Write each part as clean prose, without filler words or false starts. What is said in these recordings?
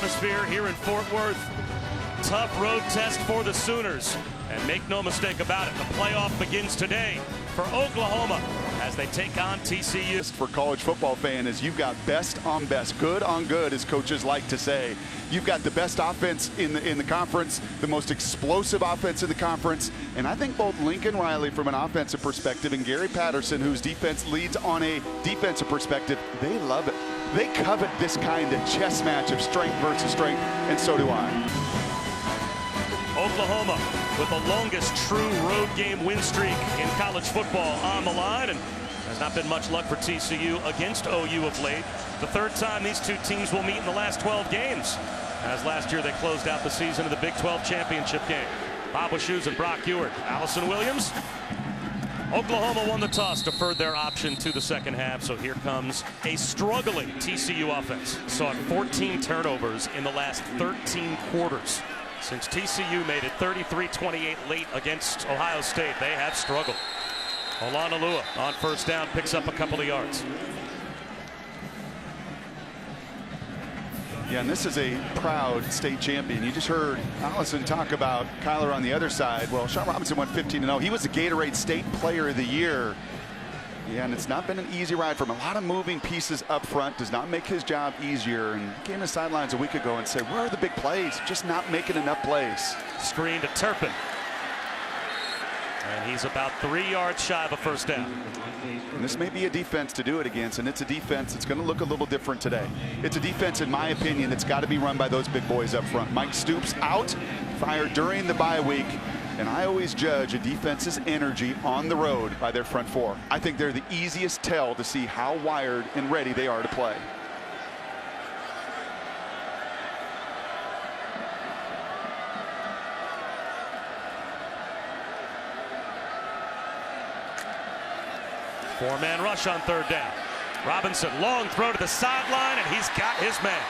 atmosphere here in Fort Worth. Tough road test for the Sooners. And make no mistake about it, the playoff begins today for Oklahoma as they take on TCU. For college football fan is you've got best on best, good on good, as coaches like to say. You've got the best offense in the conference, the most explosive offense in the conference, and I think both Lincoln Riley from an offensive perspective and Gary Patterson, whose defense leads on a defensive perspective, they love it. They covet this kind of chess match of strength versus strength, and so do I. Oklahoma with the longest true road game win streak in college football on the line, and has not been much luck for TCU against OU of late. The third time these two teams will meet in the last 12 games, as last year they closed out the season of the Big 12 championship game. Bob Wischusen and Brock Ewart, Allison Williams. Oklahoma won the toss, deferred their option to the second half, so here comes a struggling TCU offense. Saw 14 turnovers in the last 13 quarters. Since TCU made it 33-28 late against Ohio State, they have struggled. Olanalua on first down picks up a couple of yards. Yeah, and this is a proud state champion. You just heard Allison talk about Kyler on the other side. Well, Sean Robinson went 15-0. He was the Gatorade State Player of the Year. Yeah, and it's not been an easy ride for him. A lot of moving pieces up front does not make his job easier. And he came to the sidelines a week ago and said, where are the big plays? Just not making enough plays. Screen to Turpin. And he's about 3 yards shy of a first down. And this may be a defense to do it against, and it's a defense that's going to look a little different today. It's a defense, in my opinion, that's got to be run by those big boys up front. Mike Stoops out, fired during the bye week. And I always judge a defense's energy on the road by their front four. I think they're the easiest tell to see how wired and ready they are to play. Four-man rush on third down. Robinson, long throw to the sideline, and he's got his man.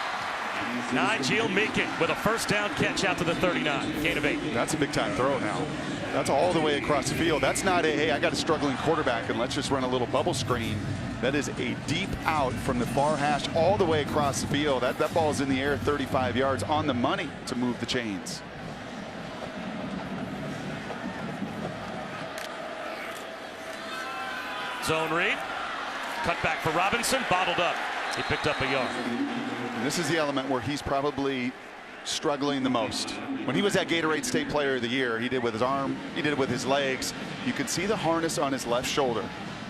Nigel Meekin with a first down catch out to the 39. Gain of 8. That's a big time throw now. That's all the way across the field. That's not a, hey, I got a struggling quarterback and let's just run a little bubble screen. That is a deep out from the far hash all the way across the field. That ball is in the air 35 yards on the money to move the chains. Zone read. Cut back for Robinson. Bottled up. He picked up a yard. And this is the element where he's probably struggling the most. When he was that Gatorade State Player of the Year, he did with his arm, he did it with his legs. You could see the harness on his left shoulder.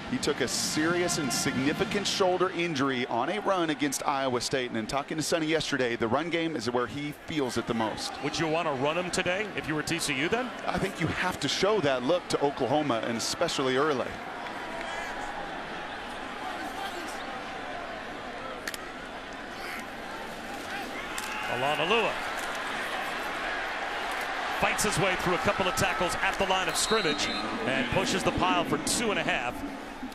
He took a serious and significant shoulder injury on a run against Iowa State. And in talking to Sonny yesterday, the run game is where he feels it the most. Would you want to run him today if you were TCU then? I think you have to show that look to Oklahoma, and especially early. Olanalua fights his way through a couple of tackles at the line of scrimmage and pushes the pile for 2.5.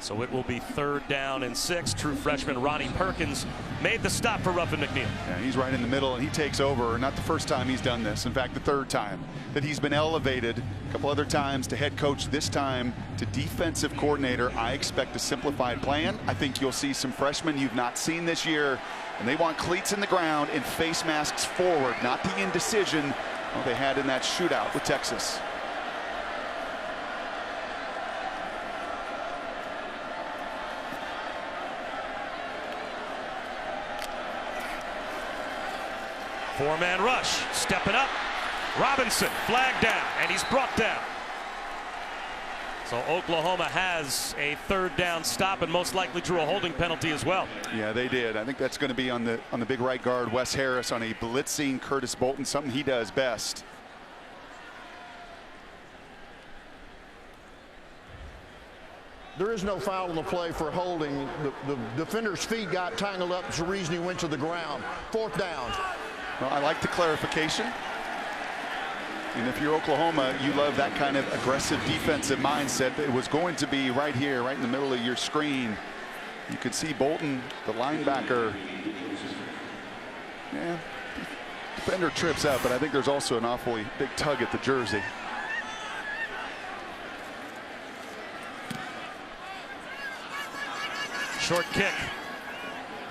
So it will be third down and 6. True freshman Ronnie Perkins made the stop for Ruffin McNeil. Yeah, he's right in the middle, and he takes over. Not the first time he's done this. In fact, the third time that he's been elevated. A couple other times to head coach, this time to defensive coordinator. I expect a simplified plan. I think you'll see some freshmen you've not seen this year, and they want cleats in the ground and face masks forward, not the indecision they had in that shootout with Texas. Four-man rush, stepping up. Robinson flagged down, and he's brought down. So Oklahoma has a third down stop and most likely drew a holding penalty as well. Yeah, they did. I think that's going to be on the big right guard, Wes Harris, on a blitzing Curtis Bolton, something he does best. There is no foul on the play for holding. The defender's feet got tangled up. That's the reason he went to the ground. Fourth down. Well, I like the clarification. And if you're Oklahoma, you love that kind of aggressive defensive mindset. It was going to be right here, right in the middle of your screen. You could see Bolton, the linebacker. Yeah, defender trips out, but I think there's also an awfully big tug at the jersey. Short kick.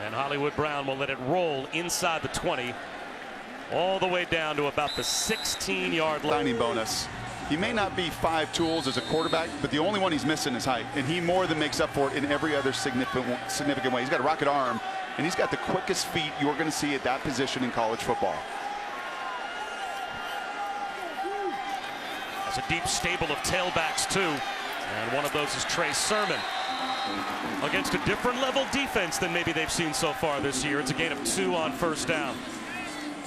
And Hollywood Brown will let it roll inside the 20 all the way down to about the 16-yard line. Signing bonus. He may not be 5 tools as a quarterback, but the only one he's missing is height, and he more than makes up for it in every other significant way. He's got a rocket arm, and he's got the quickest feet you're going to see at that position in college football. That's a deep stable of tailbacks too, and one of those is Trey Sermon. Against a different level defense than maybe they've seen so far this year. It's a gain of 2 on first down.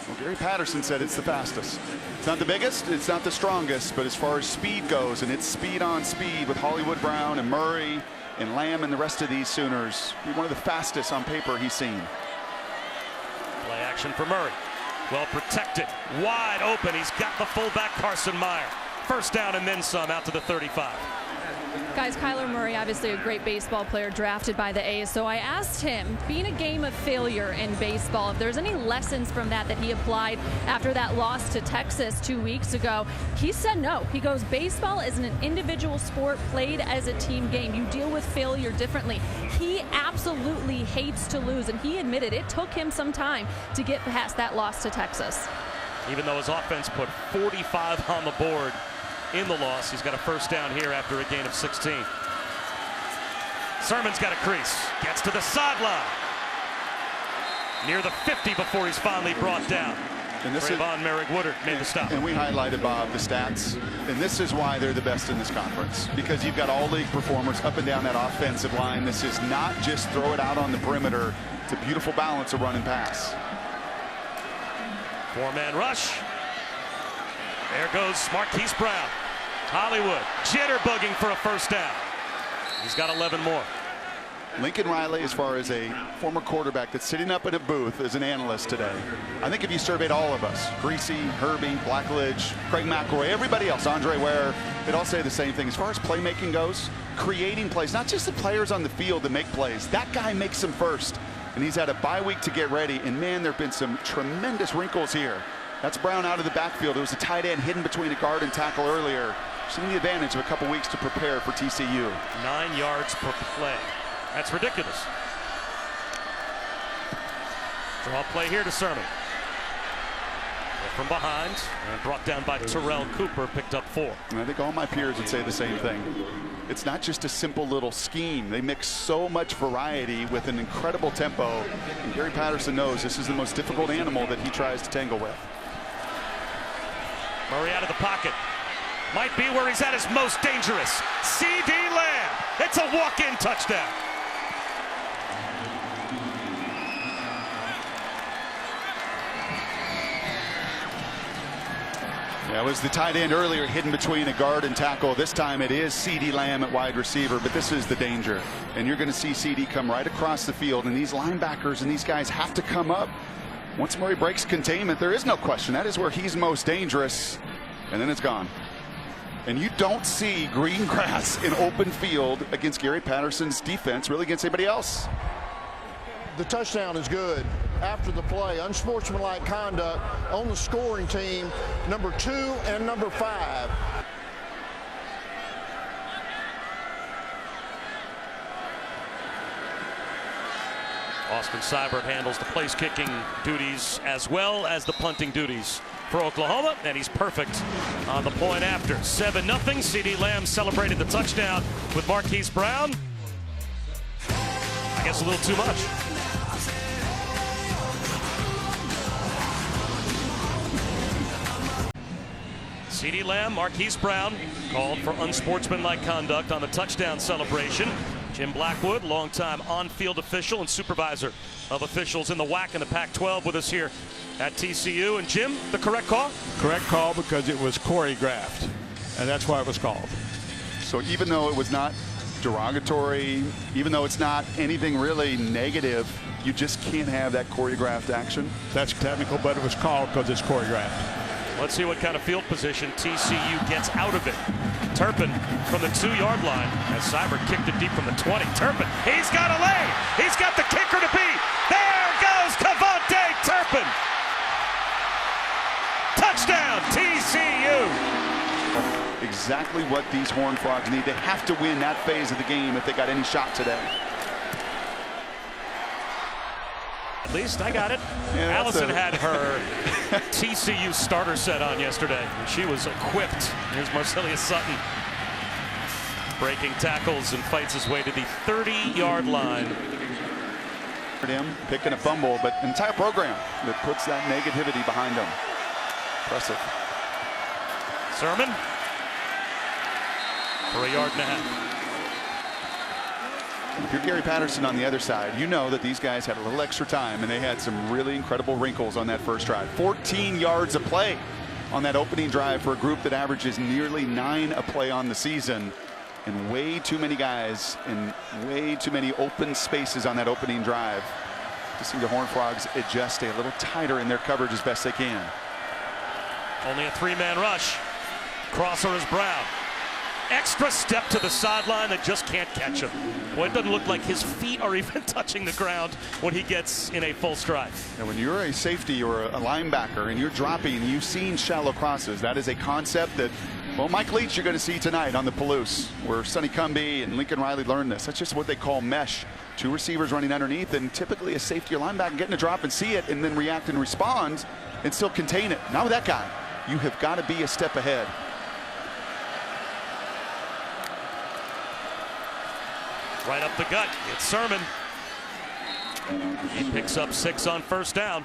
Well, Gary Patterson said it's the fastest. It's not the biggest, it's not the strongest, but as far as speed goes, and it's speed on speed with Hollywood Brown and Murray and Lamb and the rest of these Sooners, one of the fastest on paper he's seen. Play action for Murray. Well protected, wide open. He's got the fullback Carson Meyer. First down and then some out to the 35. Guys, Kyler Murray, obviously a great baseball player drafted by the A's. So I asked him, being a game of failure in baseball, if there's any lessons from that he applied after that loss to Texas 2 weeks ago. He said no. He goes, baseball isn't an individual sport played as a team game. You deal with failure differently. He absolutely hates to lose, and he admitted it took him some time to get past that loss to Texas. Even though his offense put 45 on the board in the loss, he's got a first down here after a gain of 16. Sermon's got a crease, gets to the sideline. Near the 50 before he's finally brought down. And this Trayvon Merrick-Woodard made the stop. And we highlighted, Bob, the stats. And this is why they're the best in this conference. Because you've got all league performers up and down that offensive line. This is not just throw it out on the perimeter. It's a beautiful balance of run and pass. 4-man rush. There goes Marquise Brown. Hollywood jitterbugging for a first down. He's got 11 more. Lincoln Riley, as far as a former quarterback that's sitting up in a booth as an analyst today, I think if you surveyed all of us, Greasy, Herbie, Blackledge, Craig McElroy, everybody else, Andre Ware, they'd all say the same thing. As far as playmaking goes, creating plays, not just the players on the field that make plays. That guy makes them first. And he's had a bye week to get ready. And, man, there have been some tremendous wrinkles here. That's Brown out of the backfield. It was a tight end hidden between a guard and tackle earlier. Seeing the advantage of a couple weeks to prepare for TCU. 9 yards per play. That's ridiculous. Draw play here to Sermon. From behind and brought down by Terrell Cooper, picked up 4. And I think all my peers would say the same thing. It's not just a simple little scheme. They mix so much variety with an incredible tempo. And Gary Patterson knows this is the most difficult animal that he tries to tangle with. Murray out of the pocket. Might be where he's at his most dangerous. C.D. Lamb. It's a walk-in touchdown. That was the tight end earlier hidden between a guard and tackle. This time it is C.D. Lamb at wide receiver, but this is the danger. And you're going to see C.D. come right across the field, and these linebackers and these guys have to come up. Once Murray breaks containment, there is no question. That is where he's most dangerous, and then it's gone. And you don't see green grass in open field against Gary Patterson's defense, really against anybody else. The touchdown is good. After the play, unsportsmanlike conduct on the scoring team, number 2 and number 5. Austin Seibert handles the place kicking duties as well as the punting duties for Oklahoma, and he's perfect on the point after. 7-0. C.D. Lamb celebrated the touchdown with Marquise Brown. I guess a little too much. C.D. Lamb, Marquise Brown called for unsportsmanlike conduct on the touchdown celebration. Jim Blackwood, longtime on-field official and supervisor of officials in the WAC and the Pac-12, with us here at TCU. And Jim, the correct call? Correct call because it was choreographed, and that's why it was called. So even though it was not derogatory, even though it's not anything really negative, you just can't have that choreographed action? That's technical, but it was called because it's choreographed. Let's see what kind of field position TCU gets out of it. Turpin from the 2-yard line as Seibert kicked it deep from the 20. Turpin, he's got a lane. He's got the kicker to beat. There goes Kavontae Turpin. Touchdown, TCU. Exactly what these Horned Frogs need. They have to win that phase of the game if they got any shot today. At least I got it. Yeah, Allison had her TCU starter set on yesterday. She was equipped. Here's Marcelius Sutton breaking tackles and fights his way to the 30-yard line. Him picking a fumble, but an entire program that puts that negativity behind him. Impressive. Sermon for a yard and a half. If you're Gary Patterson on the other side, you know that these guys had a little extra time and they had some really incredible wrinkles on that first drive. 14 yards of play on that opening drive for a group that averages nearly 9 a play on the season, and way too many guys and way too many open spaces on that opening drive to see the Horned Frogs adjust, stay a little tighter in their coverage as best they can. Only a 3-man rush. Crosser is Brown. Extra step to the sideline that just can't catch him. Well, it doesn't look like his feet are even touching the ground when he gets in a full stride. Now, when you're a safety or a linebacker and you're dropping, you've seen shallow crosses. That is a concept that, well, Mike Leach, you're going to see tonight on the Palouse, where Sonny Cumbie and Lincoln Riley learned this. That's just what they call mesh. 2 receivers running underneath, and typically a safety or linebacker getting a drop and see it and then react and respond and still contain it. Not with that guy. You have got to be a step ahead. Right up the gut. It's Sermon. He picks up 6 on first down.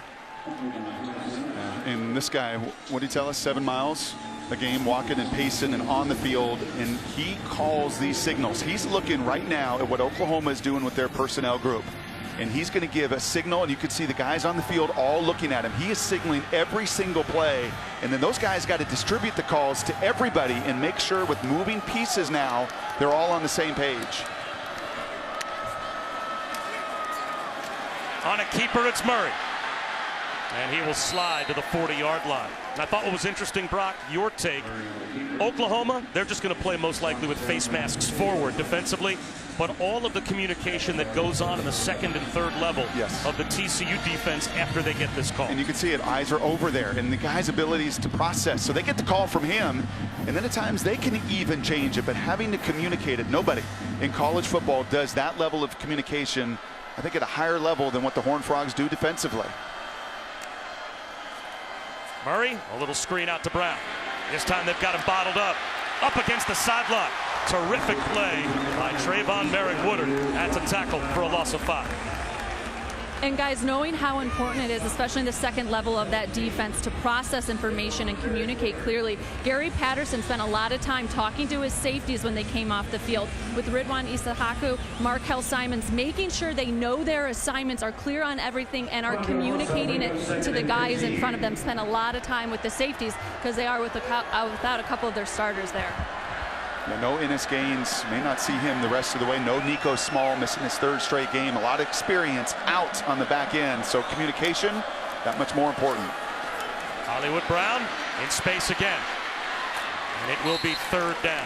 And this guy, what did he tell us? 7 miles a game, walking and pacing and on the field, and he calls these signals. He's looking right now at what Oklahoma is doing with their personnel group, and he's going to give a signal, and you could see the guys on the field all looking at him. He is signaling every single play, and then those guys got to distribute the calls to everybody and make sure with moving pieces now they're all on the same page. On a keeper, it's Murray. And he will slide to the 40-yard line. I thought what was interesting, Brock, your take. Oklahoma, they're just going to play most likely with face masks forward defensively, but all of the communication that goes on in the second and third level of the TCU defense after they get this call. And you can see it, eyes are over there, and the guy's abilities to process. So they get the call from him, and then at times they can even change it, but having to communicate it, nobody in college football does that level of communication, I think, at a higher level than what the Horned Frogs do defensively. Murray, a little screen out to Brown. This time they've got him bottled up against the sideline. Terrific play by Trayvon Merrick-Woodard. That's a tackle for a loss of 5. And guys, knowing how important it is, especially in the second level of that defense, to process information and communicate clearly. Gary Patterson spent a lot of time talking to his safeties when they came off the field, with Ridwan Isahaku, Markel Simons, making sure they know their assignments, are clear on everything, and are communicating it to the guys in front of them. Spent a lot of time with the safeties because they are without a couple of their starters there. No Ennis Gaines, may not see him the rest of the way. No Nico Small, missing his 3rd straight game. A lot of experience out on the back end. So communication, that much more important. Hollywood Brown in space again. And it will be 3rd down.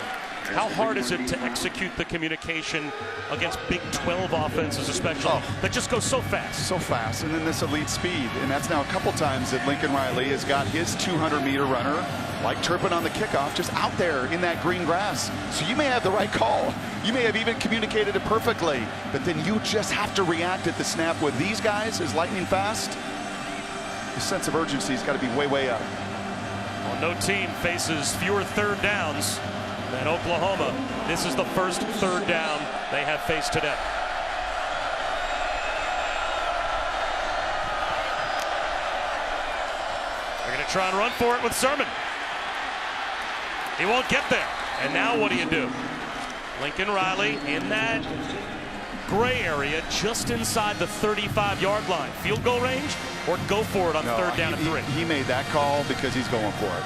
How hard is it to execute the communication against Big 12 offenses, especially, that just go so fast? So fast, and then this elite speed. And that's now a couple times that Lincoln Riley has got his 200-meter runner, like Turpin on the kickoff, just out there in that green grass. So you may have the right call. You may have even communicated it perfectly, but then you just have to react at the snap. With these guys as lightning fast, the sense of urgency has got to be way, way up. Well, no team faces fewer 3rd downs than Oklahoma. This is the first 3rd down they have faced today. They're going to try and run for it with Sermon. He won't get there. And now what do? Lincoln Riley in that gray area just inside the 35-yard line. Field goal range or go for it on 3rd down and 3? He made that call because he's going for it.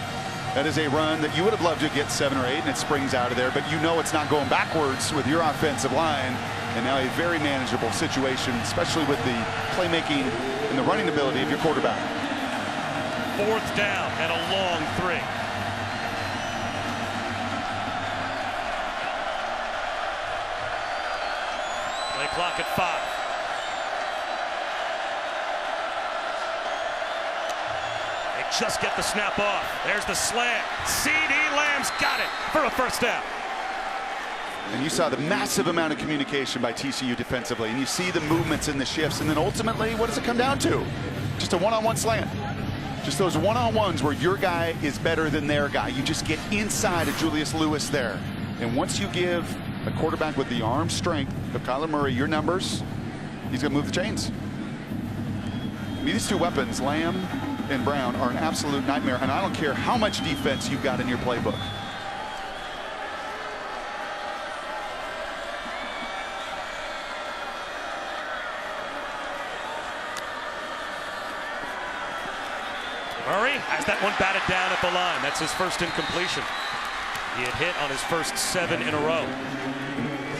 That is a run that you would have loved to get 7 or 8, and it springs out of there, but you know it's not going backwards with your offensive line. And now a very manageable situation, especially with the playmaking and the running ability of your quarterback. 4th down and a long 3. Play clock at 5. Just get the snap off. There's the slant. C.D. Lamb's got it for a 1st down. And you saw the massive amount of communication by TCU defensively, and you see the movements and the shifts, and then ultimately, what does it come down to? Just a one-on-one slant. Just those one-on-ones where your guy is better than their guy. You just get inside of Julius Lewis there. And once you give a quarterback with the arm strength of Kyler Murray your numbers, he's going to move the chains. I mean, these two weapons, Lamb and Brown, are an absolute nightmare, and I don't care how much defense you've got in your playbook. Murray has that one batted down at the line. That's his first incompletion. He had hit on his first 7 in a row.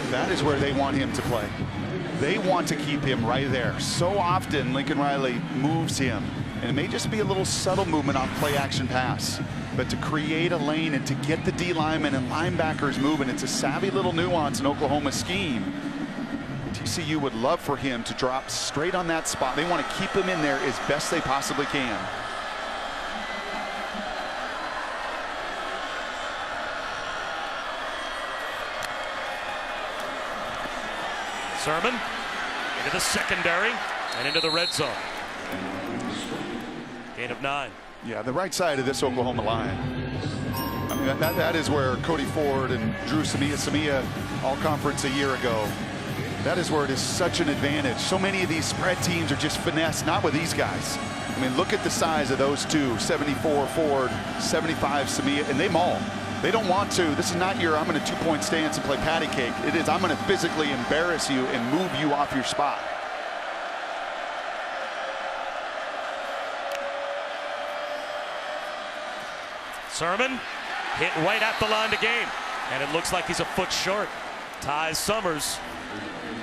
That is where they want him to play. They want to keep him right there. So often Lincoln Riley moves him, and it may just be a little subtle movement on play action pass, but to create a lane and to get the D linemen and linebackers moving, it's a savvy little nuance in Oklahoma's scheme. TCU would love for him to drop straight on that spot. They want to keep him in there as best they possibly can. Sermon into the secondary and into the red zone. Gain of 9. Yeah, the right side of this Oklahoma line. I mean, that is where Cody Ford and Drew Samia all conference a year ago. That is where it is such an advantage. So many of these spread teams are just finesse, not with these guys. I mean, look at the size of those two, 74 Ford, 75 Samia, and they maul. They don't want to. This is not your, I'm going to 2-point stance and play patty cake. It is, I'm going to physically embarrass you and move you off your spot. Sermon hit right at the line to gain, and it looks like he's a foot short. Ty Summers,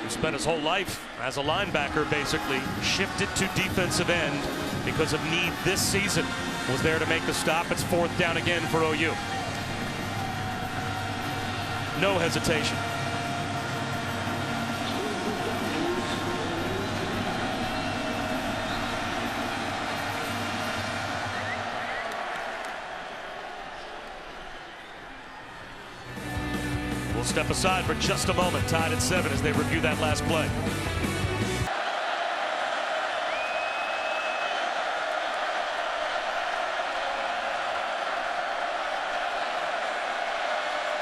who spent his whole life as a linebacker, basically shifted to defensive end because of need this season, was there to make the stop. It's 4th down again for OU. No hesitation. We'll step aside for just a moment, tied at 7 as they review that last play.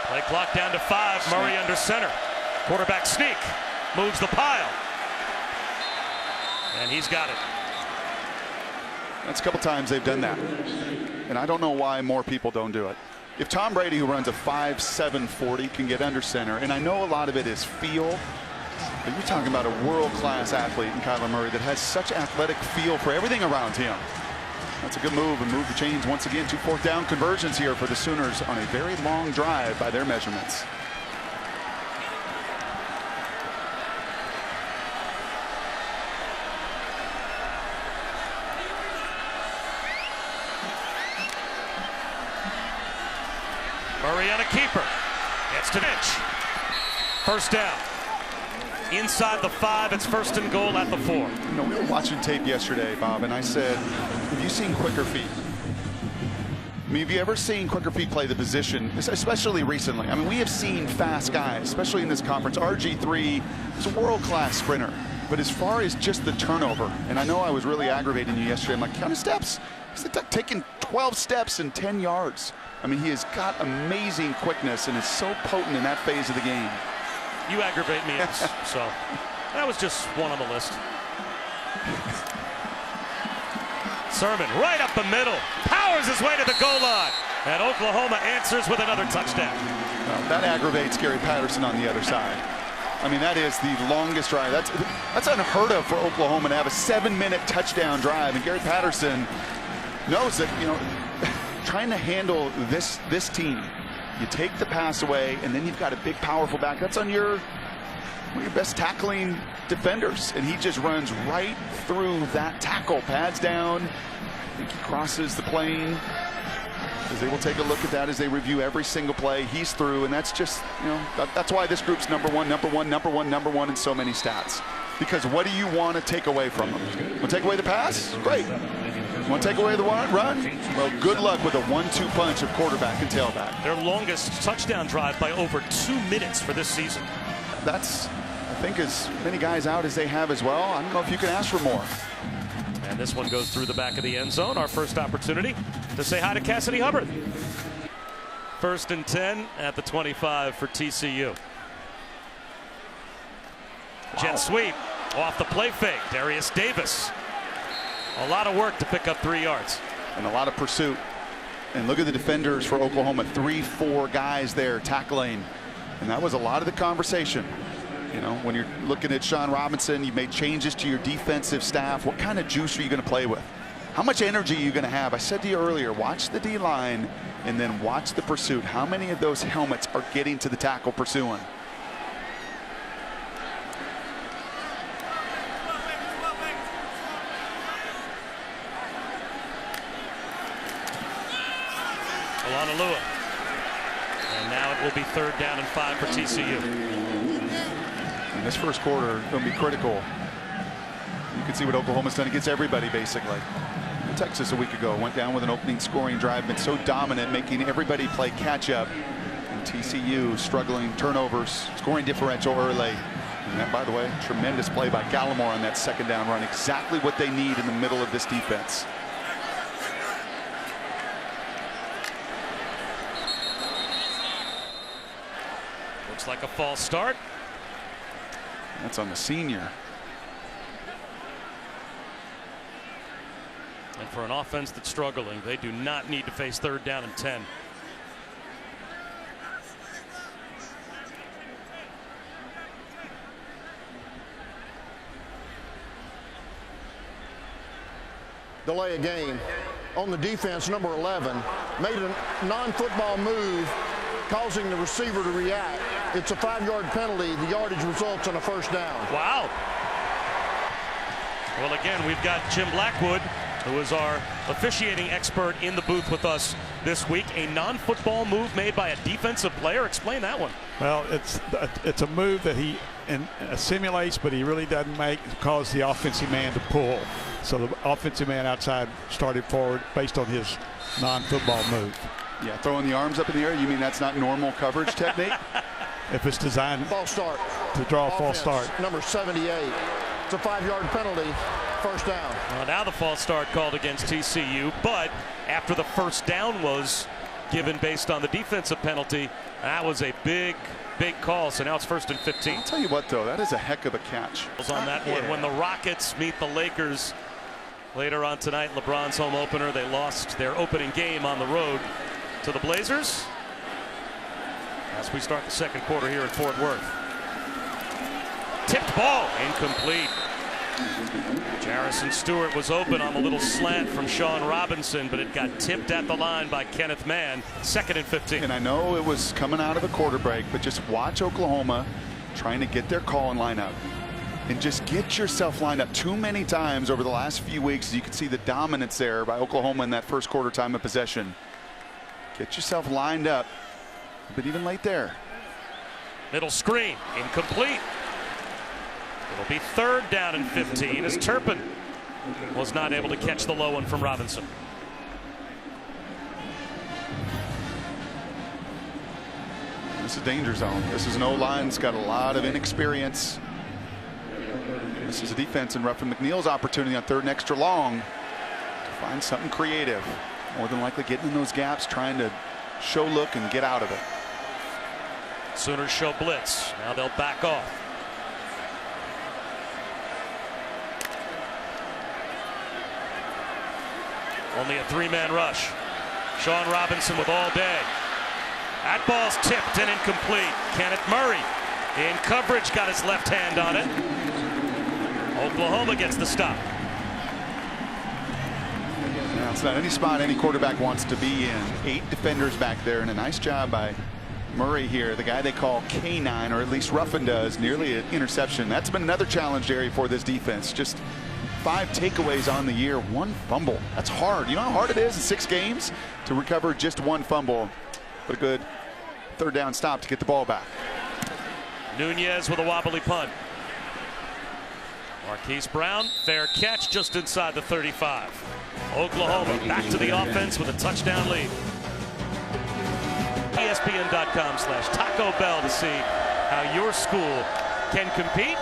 Play clock down to 5. Murray under center. Quarterback sneak. Moves the pile. And he's got it. That's a couple times they've done that. And I don't know why more people don't do it. If Tom Brady, who runs a 5.7 40, can get under center, and I know a lot of it is feel, but you're talking about a world-class athlete in Kyler Murray that has such athletic feel for everything around him. That's a good move, and move the chains once again. 2 4th down conversions here for the Sooners on a very long drive by their measurements. Murray on a keeper. Gets to pitch. First down. Inside the 5, it's 1st and goal at the 4. You know, we were watching tape yesterday, Bob, and I said, have you seen quicker feet? I mean, have you ever seen quicker feet play the position, especially recently? I mean, we have seen fast guys, especially in this conference. RG3 is a world-class sprinter. But as far as just the turnover, and I know I was really aggravating you yesterday, I'm like, count of steps. He's taking 12 steps in 10 yards. I mean, he has got amazing quickness and is so potent in that phase of the game. You aggravate me, so that was just one on the list. Sermon right up the middle, powers his way to the goal line, and Oklahoma answers with another touchdown. That aggravates Gary Patterson on the other side. I mean, that is the longest drive. That's unheard of for Oklahoma to have a 7-minute touchdown drive, and Gary Patterson knows that, you know, trying to handle this team. You take the pass away, and then you've got a big, powerful back. That's on one of your best tackling defenders, and he just runs right through that tackle. Pads down. I think he crosses the plane. As they will take a look at that as they review every single play. He's through, and that's just, you know, that's why this group's number one in so many stats. Because what do you want to take away from them? Want to take away the pass? Great. Want to take away the run? Well, good luck with a 1-2 punch of quarterback and tailback. Their longest touchdown drive by over 2 minutes for this season. That's, I think, as many guys out as they have as well. I don't know if you can ask for more. And this one goes through the back of the end zone. Our first opportunity to say hi to Cassidy Hubbard. 1st and 10 at the 25 for TCU. Wow. Jet sweep off the play fake. Darius Davis. A lot of work to pick up 3 yards. And a lot of pursuit. And look at the defenders for Oklahoma. 3-4 guys there tackling. And that was a lot of the conversation. You know, when you're looking at Sean Robinson, you made changes to your defensive staff. What kind of juice are you going to play with? How much energy are you going to have? I said to you earlier, watch the D-line and then watch the pursuit. How many of those helmets are getting to the tackle pursuing? Alua. And now it will be 3rd down and 5 for TCU. And this first quarter is going to be critical. You can see what Oklahoma's done against everybody, basically. Texas a week ago went down with an opening scoring drive, been so dominant, making everybody play catch up. And TCU struggling, turnovers, scoring differential early. And that, by the way, tremendous play by Gallimore on that 2nd down run. Exactly what they need in the middle of this defense. Looks like a false start. That's on the senior. And for an offense that's struggling, they do not need to face 3rd down and 10. Delay a game. On the defense, number 11 made a non-football move, causing the receiver to react. It's a 5-yard penalty. The yardage results in a 1st down. Wow. Well, again, we've got Jim Blackwood, who is our officiating expert, in the booth with us this week. A non-football move made by a defensive player. Explain that one. Well, it's a move that he simulates, but he really doesn't make, cause the offensive man to pull. So the offensive man outside started forward based on his non-football move. Yeah, throwing the arms up in the air. You mean that's not normal coverage technique? If it's designed false start to draw a offense, false start. Number 78. It's a 5-yard penalty. 1st down. Well, now the false start called against TCU, but after the 1st down was given based on the defensive penalty, that was a big call. So now it's 1st and 15. I'll tell you what, though, that is a heck of a catch. On that one, when the Rockets meet the Lakers later on tonight, LeBron's home opener, they lost their opening game on the road to the Blazers. As we start the 2nd quarter here in Fort Worth. Tipped ball, incomplete. Jarrison Stewart was open on the little slant from Sean Robinson, but it got tipped at the line by Kenneth Mann. 2nd and 15. And I know it was coming out of a quarter break, but just watch Oklahoma trying to get their call and line up. And just get yourself lined up. Too many times over the last few weeks, you can see the dominance there by Oklahoma in that 1st quarter time of possession. Get yourself lined up, but even late there. Middle screen, incomplete. It'll be 3rd down and 15 as Turpin was not able to catch the low one from Robinson. This is a danger zone. This is an O-line that's got a lot of inexperience. This is a defense, and Ruffin McNeil's opportunity on 3rd and extra long to find something creative. More than likely getting in those gaps, trying to show look and get out of it. Sooners show blitz. Now they'll back off. Only a 3-man rush. Sean Robinson with all day. That ball's tipped and incomplete. Kenneth Murray in coverage, got his left hand on it. Oklahoma gets the stop. Now, it's not any spot any quarterback wants to be in. 8 defenders back there, and a nice job by Murray here, the guy they call K9, or at least Ruffin does. Nearly an interception. That's been another challenge, Jerry, for this defense. Just 5 takeaways on the year, 1 fumble. That's hard. You know how hard it is in 6 games to recover just 1 fumble. But a good 3rd down stop to get the ball back. Nunez with a wobbly punt. Marquise Brown, fair catch just inside the 35. Oklahoma back to the offense with a touchdown lead. ESPN.com/Taco Bell to see how your school can compete.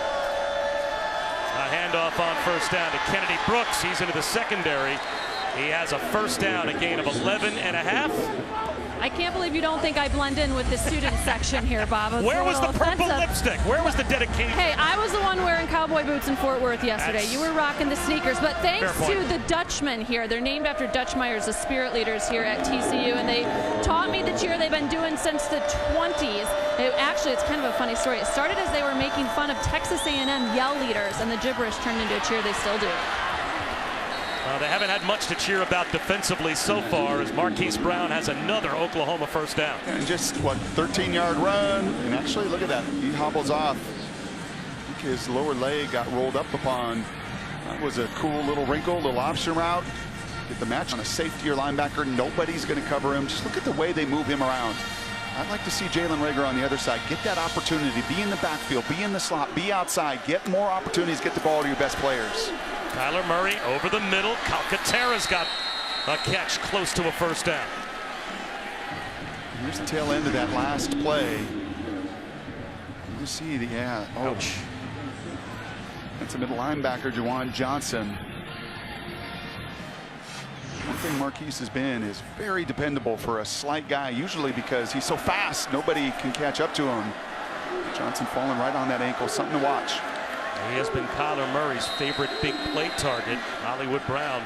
A handoff on first down to Kennedy Brooks. He's into the secondary. He has a first down, a gain of 11.5. I can't believe you don't think I blend in with the student section here, Bob. Where was the purple lipstick? Where was the dedication? Hey, I was the one wearing cowboy boots in Fort Worth yesterday. You were rocking the sneakers. But thanks to the Dutchmen here. They're named after Dutch Myers, the spirit leaders here at TCU. And they taught me the cheer they've been doing since the 20s. Actually, it's kind of a funny story. It started as they were making fun of Texas A&M yell leaders, and the gibberish turned into a cheer they still do. They haven't had much to cheer about defensively so far, as Marquise Brown has another Oklahoma first down. And just, 13-yard run. And actually, look at that. He hobbles off. I think his lower leg got rolled up upon. That was a cool little wrinkle, little option route. Get the match on a safety or linebacker. Nobody's going to cover him. Just look at the way they move him around. I'd like to see Jalen Reagor on the other side. Get that opportunity. Be in the backfield. Be in the slot. Be outside. Get more opportunities. Get the ball to your best players. Kyler Murray over the middle. Calcaterra's got a catch close to a first down. Here's the tail end of that last play. You see the, ouch. That's a middle linebacker, Juwan Johnson. One thing Marquise has been is very dependable for a slight guy, usually because he's so fast, nobody can catch up to him. Johnson falling right on that ankle, something to watch. He has been Kyler Murray's favorite big play target. Hollywood Brown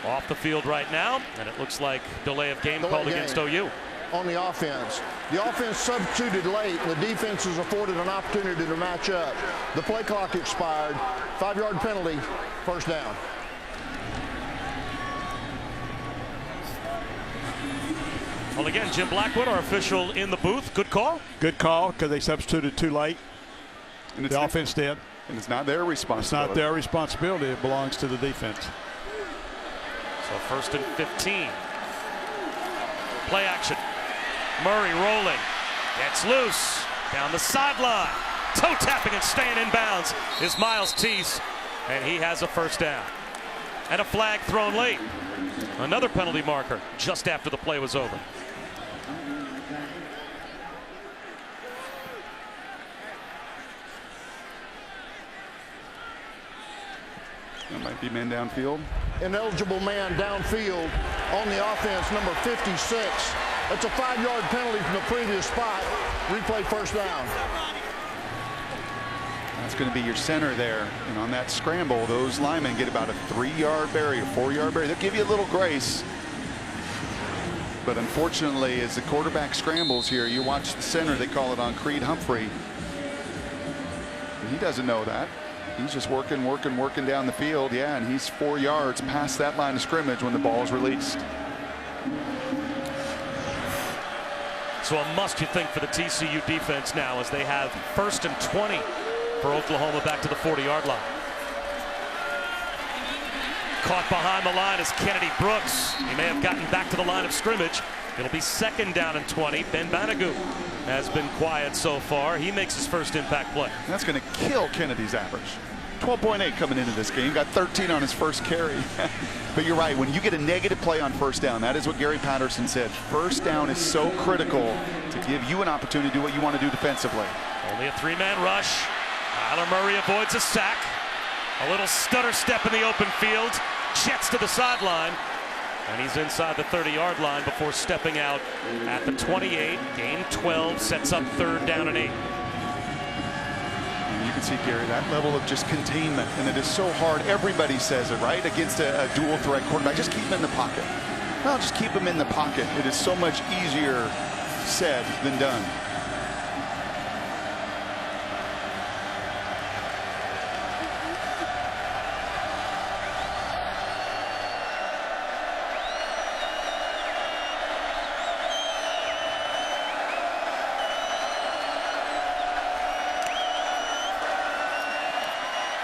off the field right now, and it looks like delay of game called against OU. On the offense. The offense substituted late, and the defense was afforded an opportunity to match up. The play clock expired. 5-yard penalty, first down. Well, again, Jim Blackwood, our official in the booth. Good call. Good call, because they substituted too late. And the offense did. And it's not their responsibility. It's not their responsibility. It belongs to the defense. So first and 15. Play action. Murray rolling. Gets loose. Down the sideline. Toe tapping and staying in bounds is Miles Tease. And he has a first down. And a flag thrown late. Another penalty marker just after the play was over. That might be man downfield. Ineligible man downfield on the offense, number 56. That's a 5-yard penalty from the previous spot. Replay first down. That's going to be your center there. And on that scramble, those linemen get about a 3-yard barrier, 4-yard barrier. They'll give you a little grace. But unfortunately, as the quarterback scrambles here, you watch the center, they call it on Creed Humphrey. And he doesn't know that. He's just working down the field. Yeah, and he's 4 yards past that line of scrimmage when the ball is released. So a must, you think, for the TCU defense now, as they have first and 20 for Oklahoma back to the 40-yard line. Caught behind the line is Kennedy Brooks. He may have gotten back to the line of scrimmage. It'll be second down and 20. Ben Banogu has been quiet so far. He makes his first impact play. That's going to kill Kennedy's average. 12.8 coming into this game. Got 13 on his first carry. But you're right. When you get a negative play on first down, that is what Gary Patterson said. First down is so critical to give you an opportunity to do what you want to do defensively. Only a 3-man rush. Kyler Murray avoids a sack. A little stutter step in the open field. Jets to the sideline. And he's inside the 30-yard line before stepping out at the 28. Gain 12, sets up third down and 8. You can see, Gary, that level of just containment, and it is so hard. Everybody says it, right? Against a dual threat quarterback, just keep him in the pocket. Well, just keep him in the pocket. It is so much easier said than done.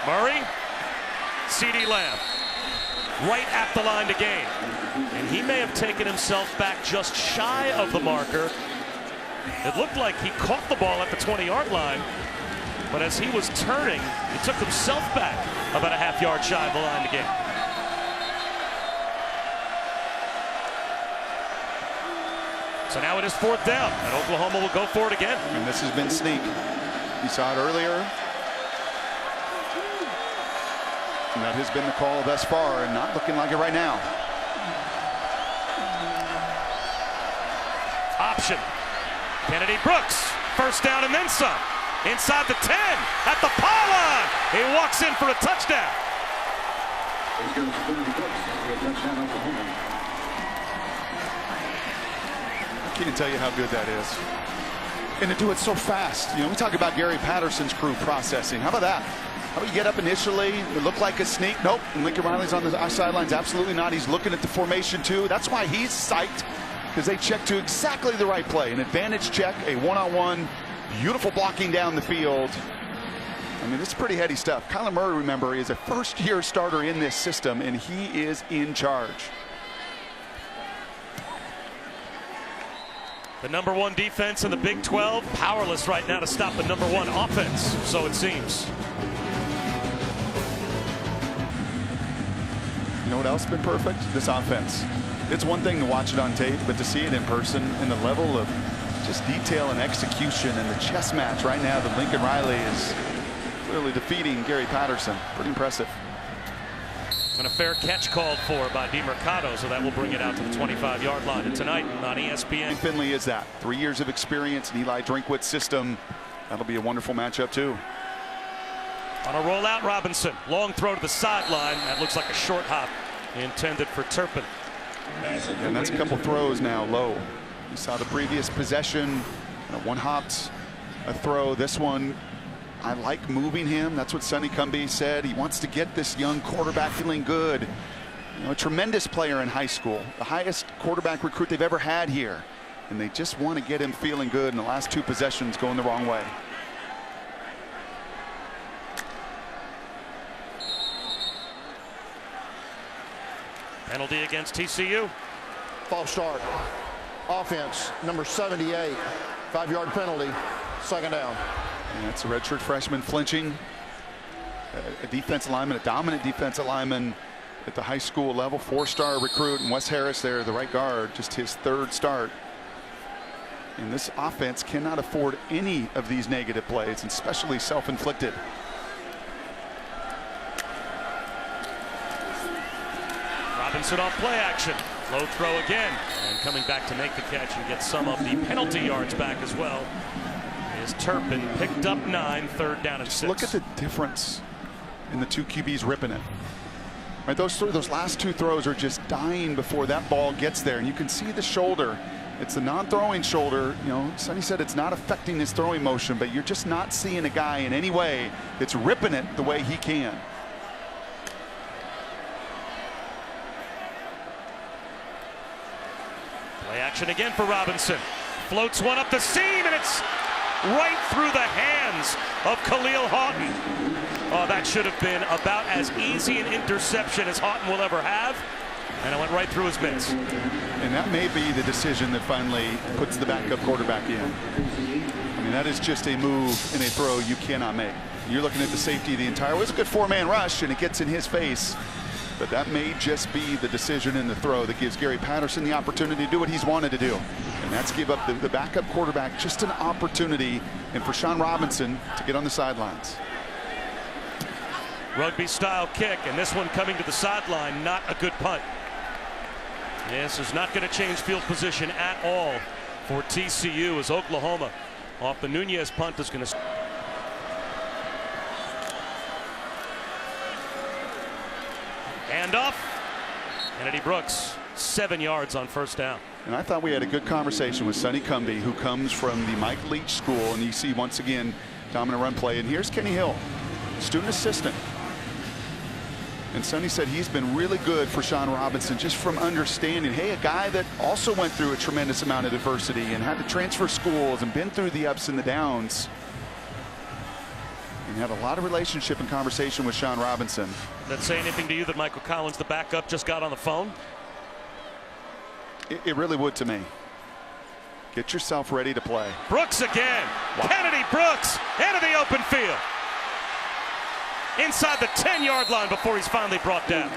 Murray, C.D. Lamb, right at the line to gain. And he may have taken himself back just shy of the marker. It looked like he caught the ball at the 20-yard line, but as he was turning, he took himself back about a half-yard shy of the line to gain. So now it is 4th down, and Oklahoma will go for it again. And this has been sneak. You saw it earlier. And that has been the call thus far, and not looking like it right now. Option. Kennedy Brooks, 1st down and then some. Inside the 10, at the pylon. He walks in for a touchdown. I can't tell you how good that is. And to do it so fast. You know, we talk about Gary Patterson's crew processing. How about that? How about you get up initially, it looked like a sneak. Nope, and Lincoln Riley's on the sidelines. Absolutely not. He's looking at the formation too. That's why he's psyched, because they checked to exactly the right play. An advantage check, a one-on-one, beautiful blocking down the field. I mean, this is pretty heady stuff. Kyler Murray, remember, is a first-year starter in this system, and he is in charge. The #1 defense in the Big 12, powerless right now to stop the #1 offense, so it seems. You know what else has been perfect? This offense. It's one thing to watch it on tape, but to see it in person and the level of just detail and execution and the chess match right now that Lincoln Riley is clearly defeating Gary Patterson. Pretty impressive. And a fair catch called for by DeMercado, so that will bring it out to the 25-yard line. And tonight on ESPN. Finley is that. 3 years of experience in Eli Drinkwitz's system. That'll be a wonderful matchup too. On a rollout, Robinson. Long throw to the sideline. That looks like a short hop intended for Turpin. And that's a couple throws now low. You saw the previous possession. One hopped a throw. This one, I like moving him. That's what Sonny Cumbie said. He wants to get this young quarterback feeling good. You know, a tremendous player in high school. The highest quarterback recruit they've ever had here. And they just want to get him feeling good, and the last 2 possessions going the wrong way. Penalty against TCU. False start. Offense, number 78. 5-yard penalty. 2nd down. And that's a redshirt freshman flinching. A defensive lineman, a dominant defensive lineman at the high school level. 4-star recruit. And Wes Harris there, the right guard, just his 3rd start. And this offense cannot afford any of these negative plays, and especially self-inflicted. Robinson off play action. Low throw again. And coming back to make the catch and get some of the penalty yards back as well is Turpin. Picked up 9, 3rd down and 6. Look at the difference in the 2 QBs ripping it. Right, those last 2 throws are just dying before that ball gets there, and you can see the shoulder. It's the non-throwing shoulder. You know, Sonny said it's not affecting his throwing motion, but you're just not seeing a guy in any way that's ripping it the way he can. Play action again for Robinson. Floats one up the seam, and it's right through the hands of Khalil Houghton. Oh, that should have been about as easy an interception as Houghton will ever have. And it went right through his mitts. And that may be the decision that finally puts the backup quarterback in. I mean, that is just a move and a throw you cannot make. You're looking at the safety of the entire. It was a good 4-man rush, and it gets in his face. But that may just be the decision in the throw that gives Gary Patterson the opportunity to do what he's wanted to do. And that's give up the backup quarterback just an opportunity, and for Sean Robinson to get on the sidelines. Rugby style kick, and this one coming to the sideline, not a good punt. This is not going to change field position at all for TCU, as Oklahoma off the Nunez punt is going to. Hand off. Kennedy Brooks, 7 yards on 1st down. And I thought we had a good conversation with Sonny Cumbie, who comes from the Mike Leach School, and you see once again dominant run play. And here's Kenny Hill, student assistant. And Sonny said he's been really good for Sean Robinson, just from understanding, hey, a guy that also went through a tremendous amount of adversity and had to transfer schools and been through the ups and the downs. And had a lot of relationship and conversation with Sean Robinson. Does that say anything to you that Michael Collins, the backup, just got on the phone? It really would to me. Get yourself ready to play. Brooks again. Wow. Kennedy Brooks into the open field. Inside the 10-yard line before he's finally brought down.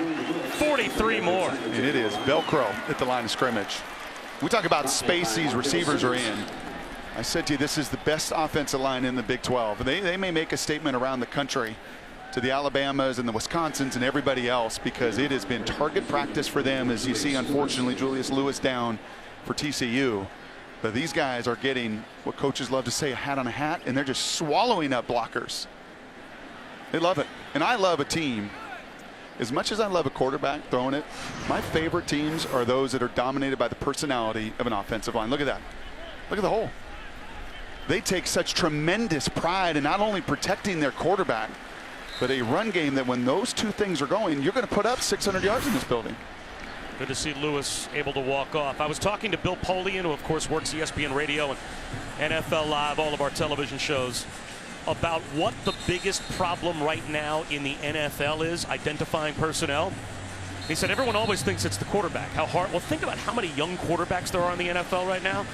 43 more. And it is Velcro at the line of scrimmage. We talk about space these receivers are in. I said to you, this is the best offensive line in the Big 12. They may make a statement around the country to the Alabamas and the Wisconsins and everybody else, because it has been target practice for them, as you see, unfortunately, Julius Lewis down for TCU. But these guys are getting what coaches love to say, a hat on a hat, and they're just swallowing up blockers. They love it. And I love a team. As much as I love a quarterback throwing it, my favorite teams are those that are dominated by the personality of an offensive line. Look at that. Look at the hole. They take such tremendous pride in not only protecting their quarterback, but a run game that when those two things are going, you're going to put up 600 yards in this building. Good to see Lewis able to walk off. I was talking to Bill Polian, who of course works ESPN Radio and NFL Live, all of our television shows, about what the biggest problem right now in the NFL is, identifying personnel. He said everyone always thinks it's the quarterback. How hard? Well, think about how many young quarterbacks there are in the NFL right now.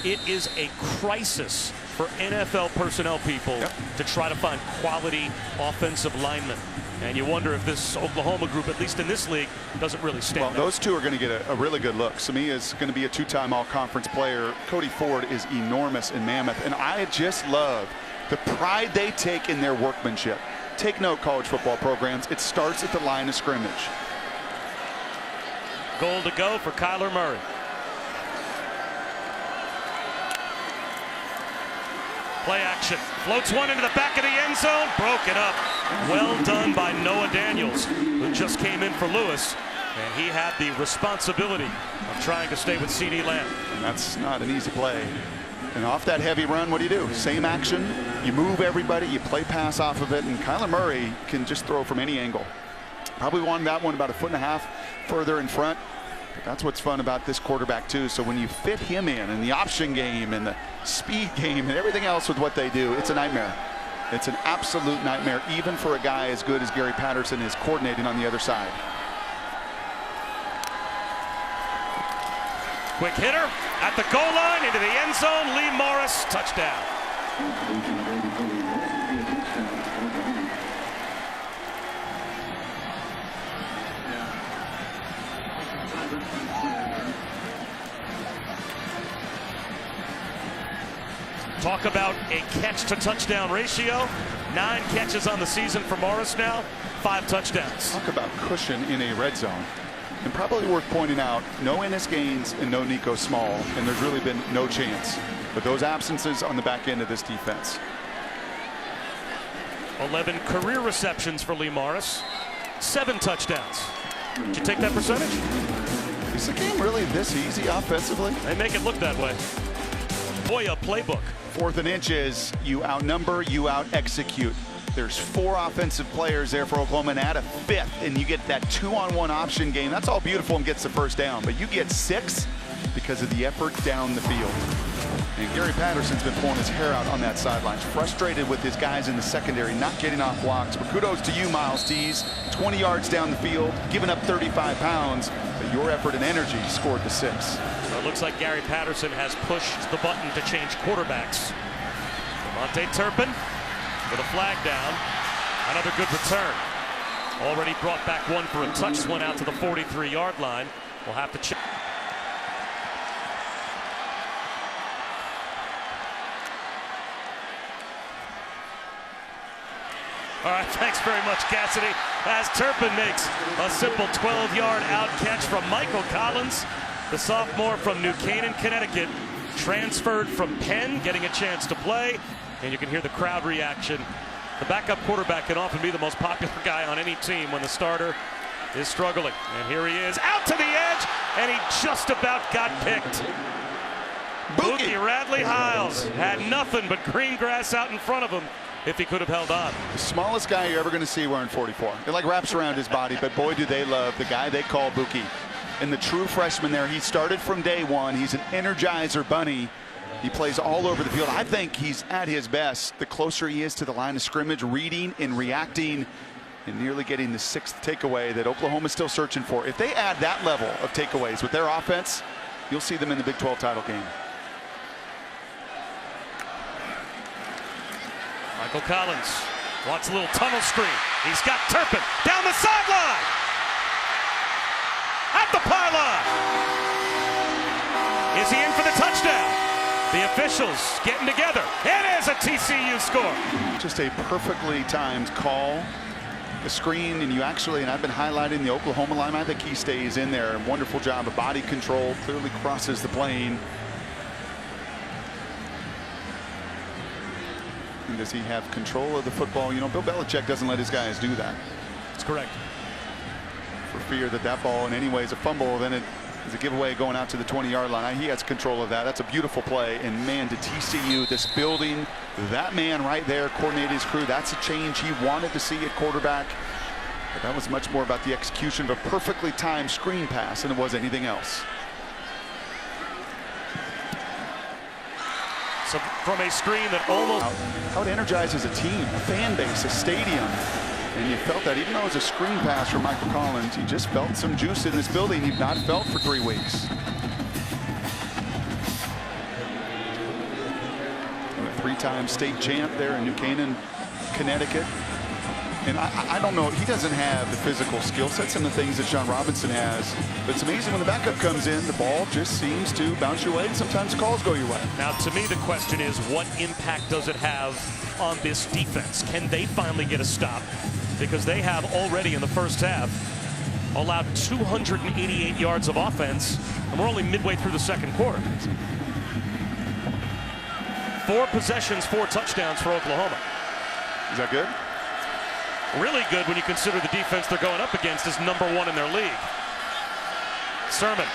It is a crisis for NFL personnel people to try to find quality offensive linemen. And you wonder if this Oklahoma group, at least in this league, doesn't really stand out. Well, those two are going to get a really good look. Samia is going to be a two-time all-conference player. Cody Ford is enormous in Mammoth. And I just love the pride they take in their workmanship. Take note, college football programs, it starts at the line of scrimmage. Goal to go for Kyler Murray. Play action. Floats one into the back of the end zone. Broken up. Well done by Noah Daniels, who just came in for Lewis. And he had the responsibility of trying to stay with CeeDee Lamb. And that's not an easy play. And off that heavy run, what do? Same action. You move everybody. You play pass off of it. And Kyler Murray can just throw from any angle. Probably won that one about 1.5 feet further in front. But that's what's fun about this quarterback, too. So when you fit him in the option game and the speed game and everything else with what they do, it's a nightmare. It's an absolute nightmare, even for a guy as good as Gary Patterson is coordinating on the other side. Quick hitter at the goal line into the end zone. Lee Morris, touchdown. Talk about a catch to touchdown ratio. 9 catches on the season for Morris now, 5 touchdowns. Talk about cushion in a red zone. And probably worth pointing out, no Ennis Gaines and no Nico Small, and there's really been no chance. But those absences on the back end of this defense. 11 career receptions for Lee Morris, 7 touchdowns. Did you take that percentage? Is the game really this easy offensively? They make it look that way. Boy, a playbook. 4th and inches, you outnumber, you out-execute. There's 4 offensive players there for Oklahoma, and add a 5th, and you get that 2-on-1 option game. That's all beautiful and gets the first down, but you get 6 because of the effort down the field. And Gary Patterson's been pulling his hair out on that sideline, frustrated with his guys in the secondary not getting off blocks. But kudos to you, Miles Tees. 20 yards down the field, giving up 35 pounds, but your effort and energy scored the 6. So it looks like Gary Patterson has pushed the button to change quarterbacks. Monte Turpin with a flag down. Another good return. Already brought back one for a touch, one out to the 43-yard line. We'll have to check. All right, thanks very much, Cassidy. As Turpin makes a simple 12-yard out catch from Michael Collins, the sophomore from New Canaan, Connecticut, transferred from Penn, getting a chance to play, and you can hear the crowd reaction. The backup quarterback can often be the most popular guy on any team when the starter is struggling. And here he is, out to the edge, and he just about got picked. Bookie Radley Hiles had nothing but green grass out in front of him if he could have held on. The smallest guy you're ever going to see wearing 44. It like wraps around his body, but boy, do they love the guy they call Bookie. And the true freshman there, he started from day one. He's an energizer bunny. He plays all over the field. I think he's at his best the closer he is to the line of scrimmage, reading and reacting, and nearly getting the 6th takeaway that Oklahoma's still searching for. If they add that level of takeaways with their offense, you'll see them in the Big 12 title game. Michael Collins wants a little tunnel screen. He's got Turpin down the sideline. At the pylon. Is he in for the touchdown? The officials getting together. It is a TCU score. Just a perfectly timed call. The screen, and I've been highlighting the Oklahoma lineman. I think he stays in there. Wonderful job of body control. Clearly crosses the plane. And does he have control of the football? You know, Bill Belichick doesn't let his guys do that. That's correct. For fear that ball in any way is a fumble, then it is a giveaway going out to the 20-yard line. He has control of that. That's a beautiful play. And man, to TCU, this building, that man right there coordinated his crew. That's a change he wanted to see at quarterback. But that was much more about the execution of a perfectly timed screen pass than it was anything else. So from a screen that almost... How it energizes a team, a fan base, a stadium. And you felt that even though it was a screen pass from Michael Collins, you just felt some juice in this building you've not felt for 3 weeks. A 3-time state champ there in New Canaan, Connecticut. And I don't know, he doesn't have the physical skill sets and the things that Sean Robinson has. But it's amazing when the backup comes in, the ball just seems to bounce your way, and sometimes calls go your way. Now, to me, the question is, what impact does it have on this defense? Can they finally get a stop? Because they have already in the first half allowed 288 yards of offense, and we're only midway through the second quarter. 4 possessions, 4 touchdowns for Oklahoma. Is that good? Really good when you consider the defense they're going up against is #1 in their league. Sermon,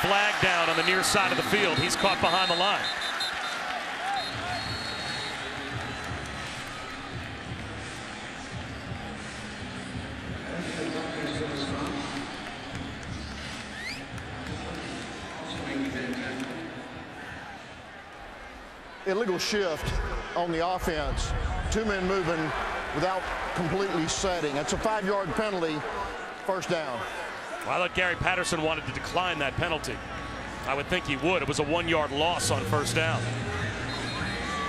flag down on the near side of the field. He's caught behind the line. Illegal shift on the offense. 2 men moving without completely setting. It's a 5-yard penalty, first down. Well, I thought Gary Patterson wanted to decline that penalty. I would think he would. It was a 1-yard loss on first down.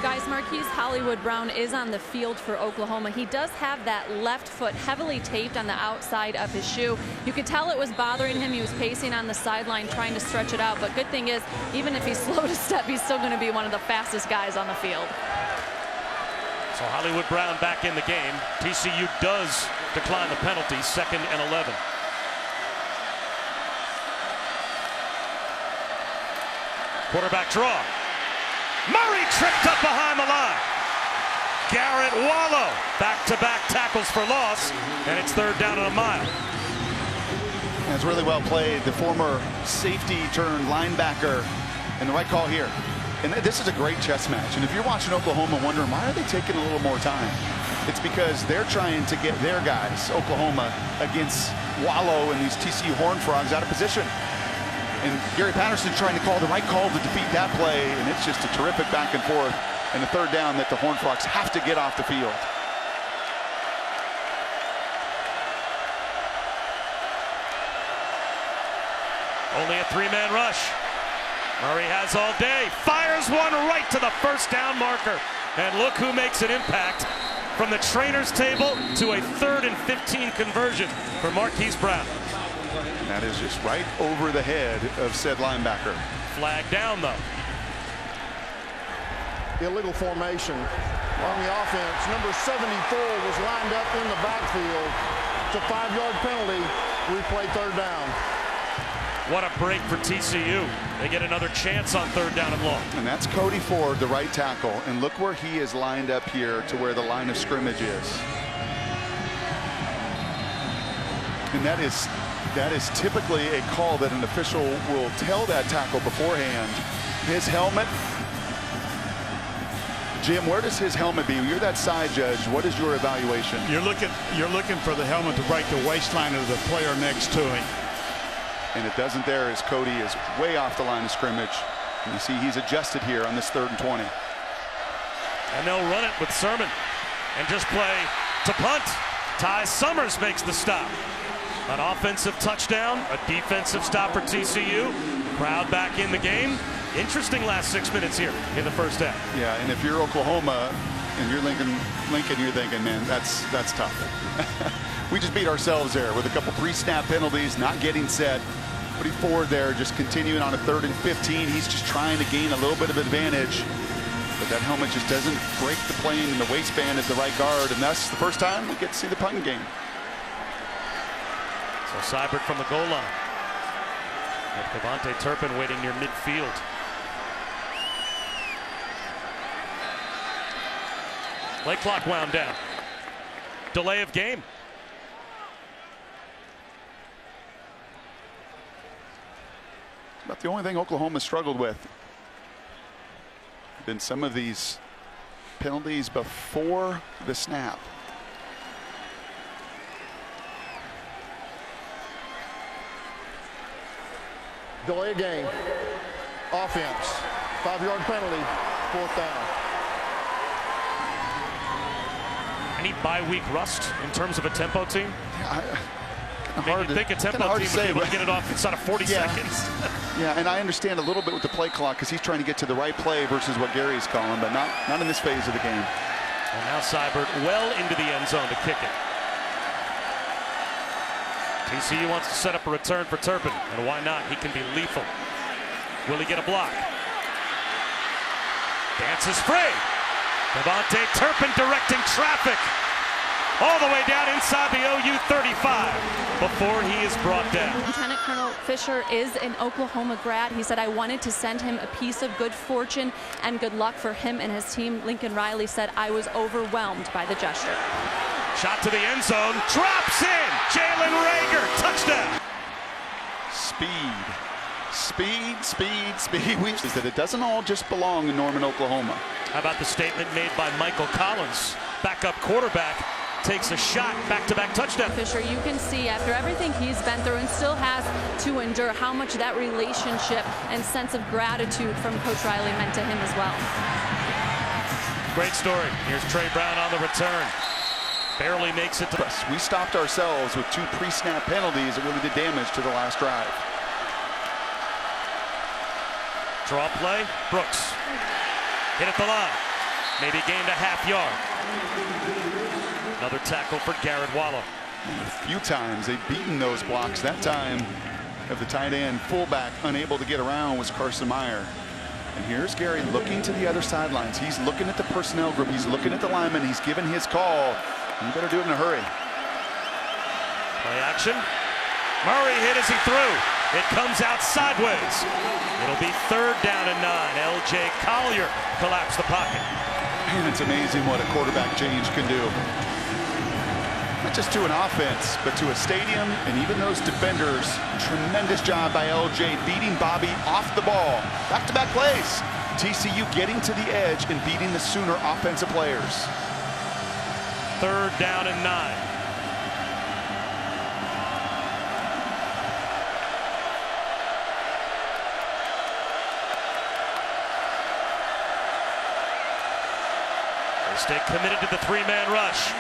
Guys, Marquise Hollywood Brown is on the field for Oklahoma. He does have that left foot heavily taped on the outside of his shoe. You could tell it was bothering him. He was pacing on the sideline trying to stretch it out. But good thing is, even if he's slow to step, he's still going to be one of the fastest guys on the field. So Hollywood Brown back in the game. TCU does decline the penalty, 2nd and 11. Quarterback draw. Murray tripped up behind the line. Garrett Wallow, back-to-back tackles for loss, and it's 3rd down and a mile. That's really well played. The former safety turned linebacker, and the right call here. And this is a great chess match. And if you're watching Oklahoma wondering why are they taking a little more time, it's because they're trying to get their guys, Oklahoma, against Wallow and these TCU Horned Frogs out of position. And Gary Patterson's trying to call the right call to defeat that play, and it's just a terrific back and forth. And the 3rd down that the Horned Frogs have to get off the field. Only a 3-man rush. Murray has all day, fires one right to the first down marker. And look who makes an impact from the trainer's table to a 3rd and 15 conversion for Marquise Brown. And that is just right over the head of said linebacker. Flag down, though. Illegal formation on the offense. Number 74 was lined up in the backfield. It's a 5-yard penalty. Replay 3rd down. What a break for TCU. They get another chance on 3rd down and long. And that's Cody Ford, the right tackle. And look where he is lined up here to where the line of scrimmage is. And that is typically a call that an official will tell that tackle beforehand. His helmet. Jim, where does his helmet be? You're that side judge. What is your evaluation? You're looking for the helmet to break the waistline of the player next to him. And it doesn't there as Cody is way off the line of scrimmage. And you see he's adjusted here on this 3rd and 20. And they'll run it with Sermon and just play to punt. Ty Summers makes the stop. An offensive touchdown, a defensive stop for TCU. Crowd back in the game. Interesting last 6 minutes here in the first half. Yeah, and if you're Oklahoma and you're Lincoln, you're thinking, man, that's tough. We just beat ourselves there with a couple pre-snap penalties, not getting set. Putting forward there, just continuing on a 3rd and 15. He's just trying to gain a little bit of advantage. But that helmet just doesn't break the plane in the waistband at the right guard. And that's the first time we get to see the punting game. So Seibert from the goal line. With Devontae Turpin waiting near midfield. Play clock wound down. Delay of game. About the only thing Oklahoma struggled with. Been some of these penalties before the snap. Delay of game. Offense. 5-yard penalty. 4th down. Any bye-week rust in terms of a tempo team? Hard you think a tempo team would be able to get it off inside of 40 seconds. Yeah, and I understand a little bit with the play clock because he's trying to get to the right play versus what Gary's calling, but not in this phase of the game. And now Seibert well into the end zone to kick it. TCU wants to set up a return for Turpin, and why not? He can be lethal. Will he get a block? Dances free. Devontae Turpin directing traffic all the way down inside the OU 35 before he is brought down. Lieutenant Colonel Fisher is an Oklahoma grad. He said, I wanted to send him a piece of good fortune and good luck for him and his team. Lincoln Riley said, I was overwhelmed by the gesture. Shot to the end zone, drops in. Jalen Reagor, touchdown. Speed. We is that it doesn't all just belong in Norman, Oklahoma. How about the statement made by Michael Collins, backup quarterback, takes a shot, back-to-back touchdown. Fisher, you can see after everything he's been through and still has to endure how much that relationship and sense of gratitude from Coach Riley meant to him as well. Great story. Here's Trey Brown on the return. Barely makes it to us. We stopped ourselves with 2 pre-snap penalties that really did damage to the last drive. Draw play, Brooks. Hit at the line. Maybe gained a half yard. Another tackle for Garrett Wallow. A few times they've beaten those blocks. That time of the tight end fullback unable to get around was Carson Meyer. And here's Gary looking to the other sidelines. He's looking at the personnel group. He's looking at the lineman. He's giving his call. You better do it in a hurry. Play action. Murray hit as he threw. It comes out sideways. It'll be 3rd down and 9. L.J. Collier collapsed the pocket. And it's amazing what a quarterback change can do. Not just to an offense, but to a stadium and even those defenders. Tremendous job by L.J. beating Bobby off the ball. Back-to-back plays. TCU getting to the edge and beating the Sooner offensive players. 3rd down and 9. They stay committed to the 3-man rush.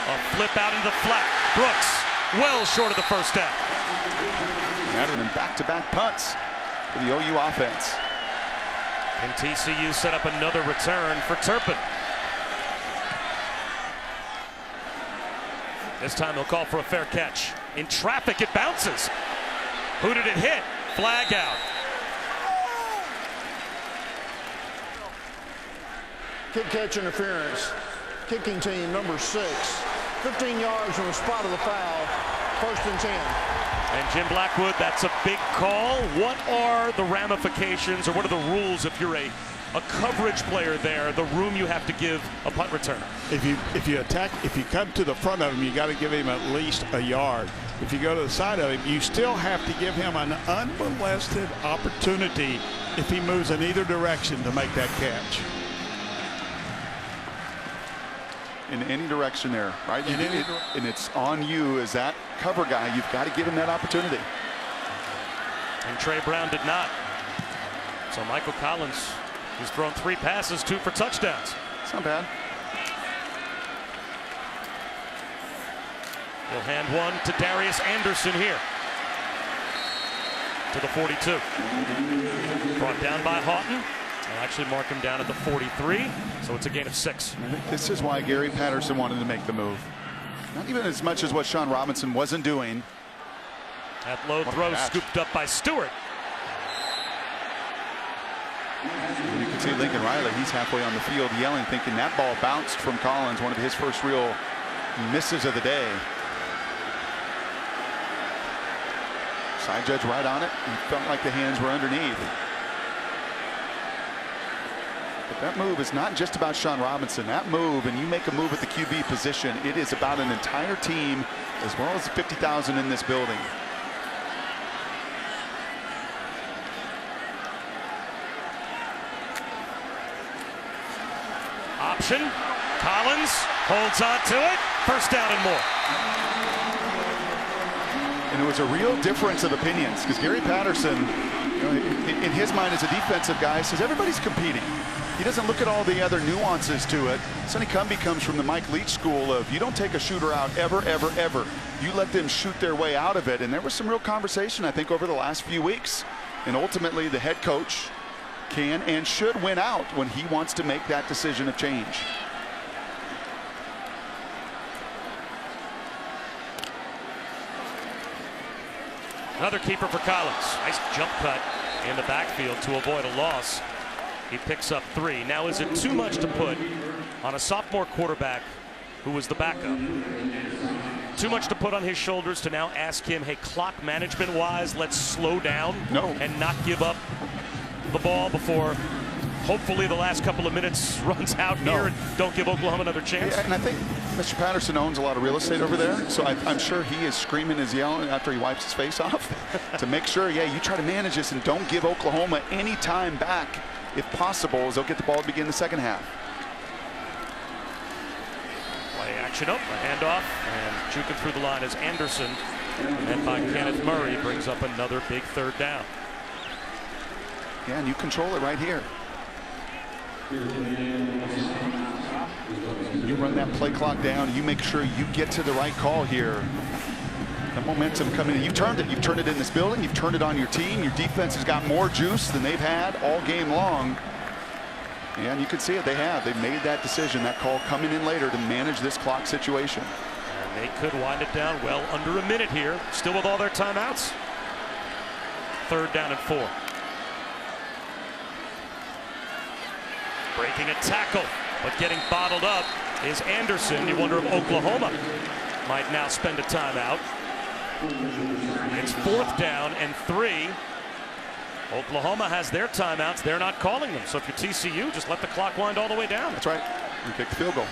A flip out into the flat. Brooks well short of the first down. And back-to-back punts for the OU offense. And TCU set up another return for Turpin. This time they'll call for a fair catch. In traffic, it bounces. Who did it hit? Flag out. Kick catch interference. Kicking team number 6. 15 yards from the spot of the foul. 1st and 10. And Jim Blackwood, that's a big call. What are the ramifications, or what are the rules if you're a coverage player there, the room you have to give a punt returner? If you come to the front of him, you got to give him at least a yard. If you go to the side of him, you still have to give him an unmolested opportunity if he moves in either direction to make that catch. In any direction there, right? And it's on you as that cover guy. You've got to give him that opportunity. And Trey Brown did not. So Michael Collins, he's thrown 3 passes, 2 for touchdowns. It's not bad. He'll hand one to Darius Anderson here. To the 42. Brought down by Houghton. I'll actually mark him down at the 43, so it's a gain of 6. I think this is why Gary Patterson wanted to make the move. Not even as much as what Sean Robinson wasn't doing. That low throw scooped up by Stewart. You can see Lincoln Riley, he's halfway on the field yelling, thinking that ball bounced from Collins, one of his first real misses of the day. Side judge right on it. He felt like the hands were underneath. But that move is not just about Sean Robinson. That move, and you make a move at the QB position, it is about an entire team as well as the 50,000 in this building. Option. Collins holds on to it. First down and more. And it was a real difference of opinions because Gary Patterson, you know, in his mind as a defensive guy, says everybody's competing. He doesn't look at all the other nuances to it. Sonny Cumbie comes from the Mike Leach school of you don't take a shooter out ever, ever, ever. You let them shoot their way out of it. And there was some real conversation, I think, over the last few weeks. And ultimately, the head coach can and should win out when he wants to make that decision of change. Another keeper for Collins. Nice jump cut in the backfield to avoid a loss. He picks up 3. Now, is it too much to put on a sophomore quarterback who was the backup? Too much to put on his shoulders to now ask him, hey, clock management wise, let's slow down and not give up the ball before hopefully the last couple of minutes runs out here and don't give Oklahoma another chance. Yeah, and I think Mr. Patterson owns a lot of real estate over there, so I'm sure he is screaming and yelling after he wipes his face off to make sure, yeah, you try to manage this and don't give Oklahoma any time back if possible, as they'll get the ball to begin the second half. Play action up, a handoff, and juking through the line is Anderson, and by Kenneth Murray brings up another big third down. Yeah, and you control it right here. You run that play clock down. You make sure you get to the right call here. The momentum coming in. You've turned it. You've turned it in this building. You've turned it on your team. Your defense has got more juice than they've had all game long. And you can see it. They have. They've made that decision, that call coming in later to manage this clock situation. And they could wind it down well under a minute here, still with all their timeouts. 3rd down and 4. Breaking a tackle, but getting bottled up is Anderson. You wonder if Oklahoma might now spend a timeout. It's 4th down and 3. Oklahoma has their timeouts. They're not calling them. So if you're TCU, just let the clock wind all the way down. That's right. You kick the field goal.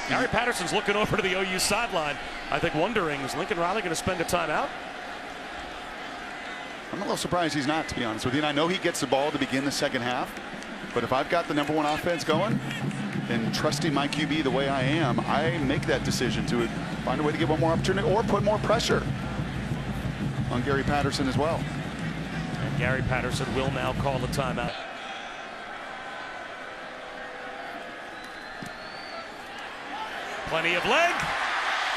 Gary Patterson's looking over to the OU sideline, I think wondering, is Lincoln Riley going to spend a timeout? I'm a little surprised he's not, to be honest with you. And I know he gets the ball to begin the second half. But if I've got the #1 offense going and trusting my QB the way I am, I make that decision to find a way to get one more opportunity or put more pressure on Gary Patterson as well. And Gary Patterson will now call the timeout. Plenty of leg,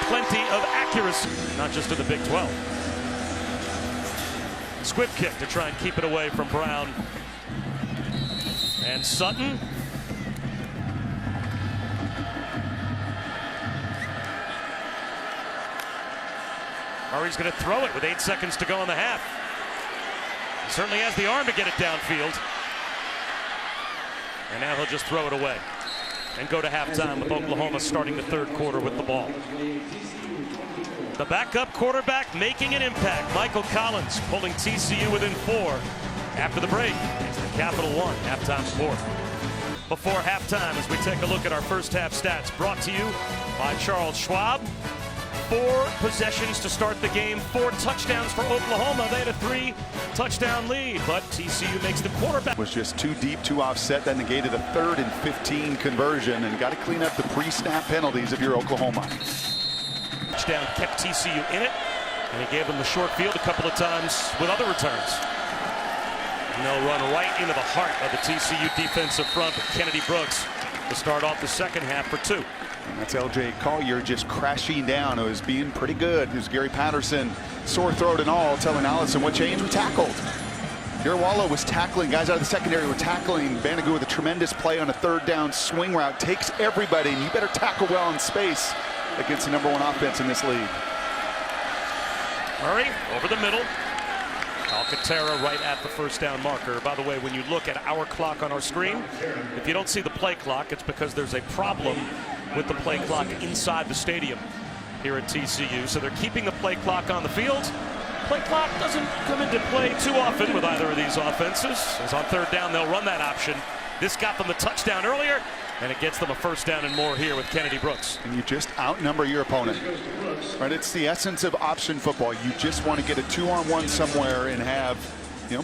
plenty of accuracy, not just in the Big 12. Squib kick to try and keep it away from Brown. And Sutton. Murray's going to throw it with 8 seconds to go in the half. He certainly has the arm to get it downfield. And now he'll just throw it away and go to halftime with Oklahoma starting the 3rd quarter with the ball. The backup quarterback making an impact. Michael Collins pulling TCU within 4 after the break. It's the Capital One halftime report. Before halftime, as we take a look at our first half stats, brought to you by Charles Schwab. 4 possessions to start the game, 4 touchdowns for Oklahoma. They had a 3-touchdown lead, but TCU makes the quarterback. Was just too deep, too offset. That negated a 3rd and 15 conversion, and got to clean up the pre-snap penalties if you're Oklahoma. Touchdown kept TCU in it, and he gave them the short field a couple of times with other returns. And they'll run right into the heart of the TCU defensive front with Kennedy Brooks to start off the second half for 2. And that's LJ Collier just crashing down. It was being pretty good. It was Gary Patterson, sore throat and all, telling Allison what changed. We tackled. Garawala was tackling. Guys out of the secondary were tackling. Banagoo with a tremendous play on a 3rd down swing route. Takes everybody, and you better tackle well in space against the #1 offense in this league. Murray over the middle. Alcantara right at the first down marker. By the way, when you look at our clock on our screen, if you don't see the play clock, it's because there's a problem with the play clock inside the stadium here at TCU. So they're keeping the play clock on the field. Play clock doesn't come into play too often with either of these offenses. As on third down, they'll run that option. This got them the touchdown earlier, and it gets them a first down and more here with Kennedy Brooks. And you just outnumber your opponent. Right? It's the essence of option football. You just want to get a 2-on-1 somewhere and have,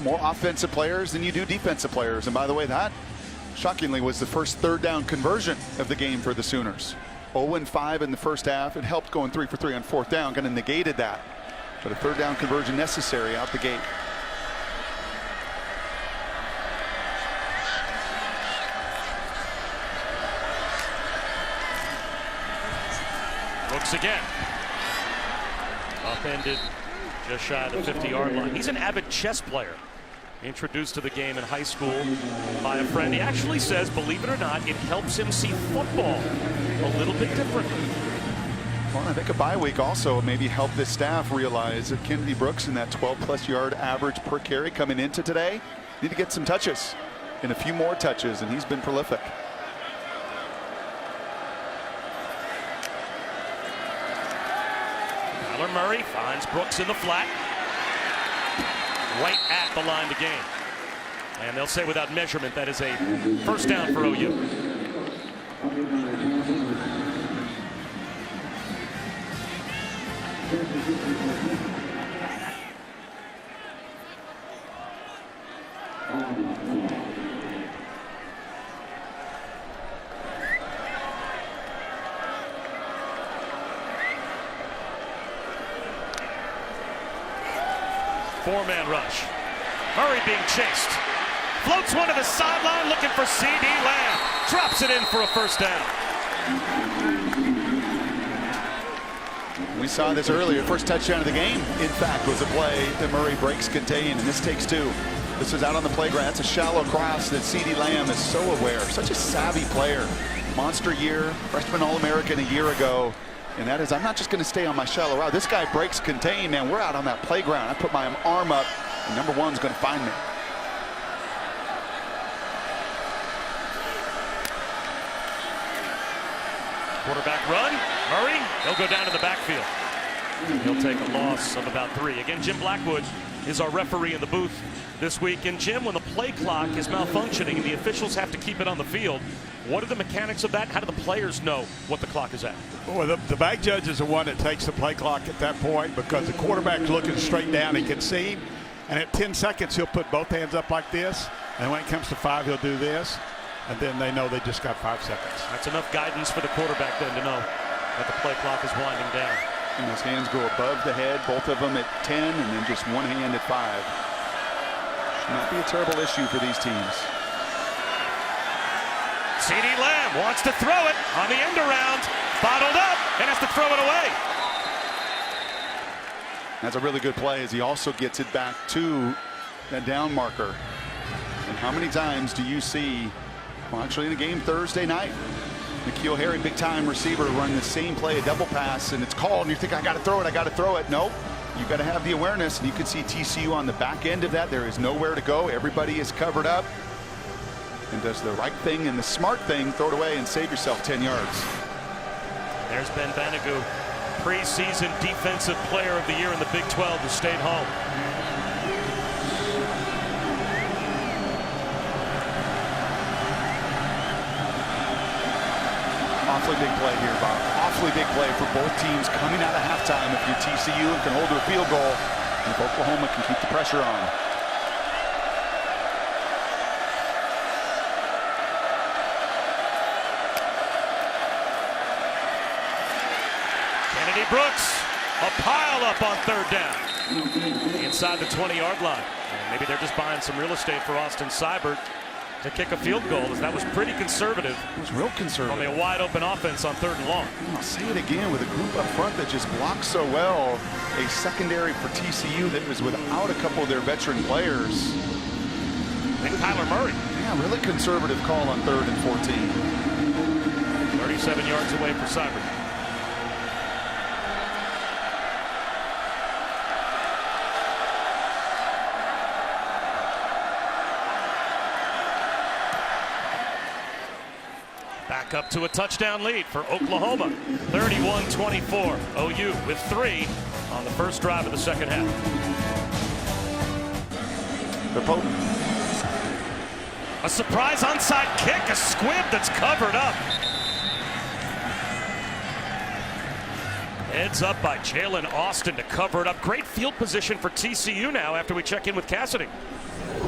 more offensive players than you do defensive players. And by the way, that shockingly was the first third down conversion of the game for the Sooners. 0-5 in the first half. It helped going 3 for 3 on fourth down, kind of negated that. But a third down conversion necessary out the gate. Brooks again. Upended just shy of the 50-yard line. He's an avid chess player. Introduced to the game in high school by a friend. He actually says, believe it or not, it helps him see football a little bit differently. Well, I think a bye week also maybe helped this staff realize that Kennedy Brooks in that 12+ yard average per carry coming into today need to get some touches and a few more touches, and he's been prolific. Kyler Murray finds Brooks in the flat. Right at the line to gain. And they'll say without measurement that is a first down for OU. Four-man rush. Murray being chased. Floats one to the sideline looking for C.D. Lamb. Drops it in for a first down. We saw this earlier. First touchdown of the game, in fact, was a play that Murray breaks contain, and this takes two. This is out on the playground. It's a shallow cross that C.D. Lamb is so aware. Such a savvy player. Monster year, freshman All-American a year ago. And that is, I'm not just going to stay on my shallow route. This guy breaks contain, man. We're out on that playground. I put my arm up, and number one's going to find me. Quarterback run. Murray, he'll go down to the backfield. He'll take a loss of about 3. Again, Jim Blackwood is our referee in the booth this week. And Jim, when the play clock is malfunctioning and the officials have to keep it on the field, what are the mechanics of that? How do the players know what the clock is at? Well, the back judge is the one that takes the play clock at that point because the quarterback's looking straight down. He can see him. And at 10 seconds, he'll put both hands up like this. And when it comes to 5, he'll do this. And then they know they just got 5 seconds. That's enough guidance for the quarterback then to know that the play clock is winding down. And his hands go above the head, both of them at 10, and then just one hand at 5. Should not be a terrible issue for these teams. C.D. Lamb wants to throw it on the end around, bottled up, and has to throw it away. That's a really good play as he also gets it back to that down marker. And how many times do you see, well, actually in the game Thursday night, N'Keal Harry, big time receiver, run the same play, a double pass, and it's called, and you think, I got to throw it. Nope. You got to have the awareness, and you can see TCU on the back end of that. There is nowhere to go. Everybody is covered up and does the right thing and the smart thing, throw it away and save yourself 10 yards. There's Ben Banogu, preseason defensive player of the year in the Big 12, who stayed home. Awfully big play here, Bob. Awfully big play for both teams coming out of halftime if you're TCU and can hold to a field goal, and if Oklahoma can keep the pressure on. Kennedy Brooks, a pile up on third down. Inside the 20-yard line. And maybe they're just buying some real estate for Austin Seibert to kick a field goal, as that was pretty conservative. It was real conservative. On a wide open offense on 3rd and long. I'll say it again with a group up front that just blocks so well. A secondary for TCU that was without a couple of their veteran players. And Kyler Murray. Yeah, really conservative call on 3rd and 14. 37 yards away for Seibert. back up to a touchdown lead for Oklahoma. 31-24. OU with 3 on the first drive of the second half. The Pope. A surprise onside kick, a squib that's covered up. Heads up by Jalen Austin to cover it up. Great field position for TCU now after we check in with Cassidy.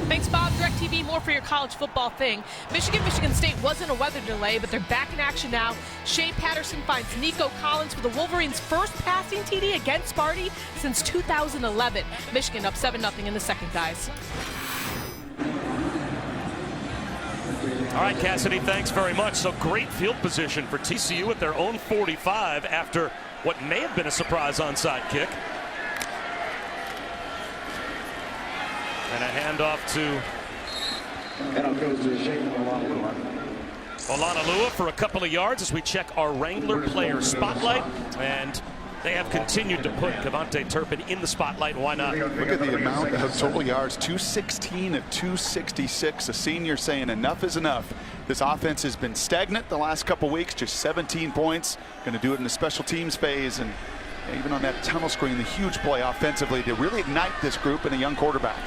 Thanks, Bob. DirecTV, more for your college football thing. Michigan State wasn't a weather delay, but they're back in action now. Shea Patterson finds Nico Collins for the Wolverines' first passing TD against Sparty since 2011. Michigan up 7-0 in the second, guys. All right, Cassidy, thanks very much. So great field position for TCU at their own 45 after what may have been a surprise onside kick. And a handoff to Olanalua for a couple of yards as we check our Wrangler player spotlight. And they have continued to put Kavontae Turpin in the spotlight. Why not? Look at the amount of total yards, 216 of 266. A senior saying enough is enough. This offense has been stagnant the last couple weeks, just 17 points. Going to do it in the special teams phase. And even on that tunnel screen, the huge play offensively to really ignite this group and a young quarterback.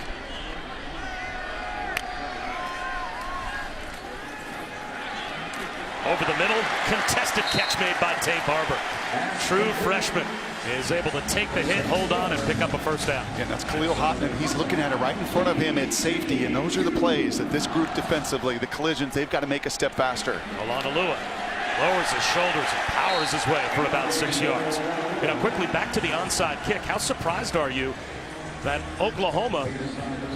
Over the middle, contested catch made by Tate Barber. True freshman is able to take the hit, hold on, and pick up a first down. And that's Khalil Hotman. He's looking at it right in front of him at safety, and those are the plays that this group defensively, the collisions, they've got to make a step faster. Olanalua lowers his shoulders and powers his way for about 6 yards. You know, quickly back to the onside kick. How surprised are you that Oklahoma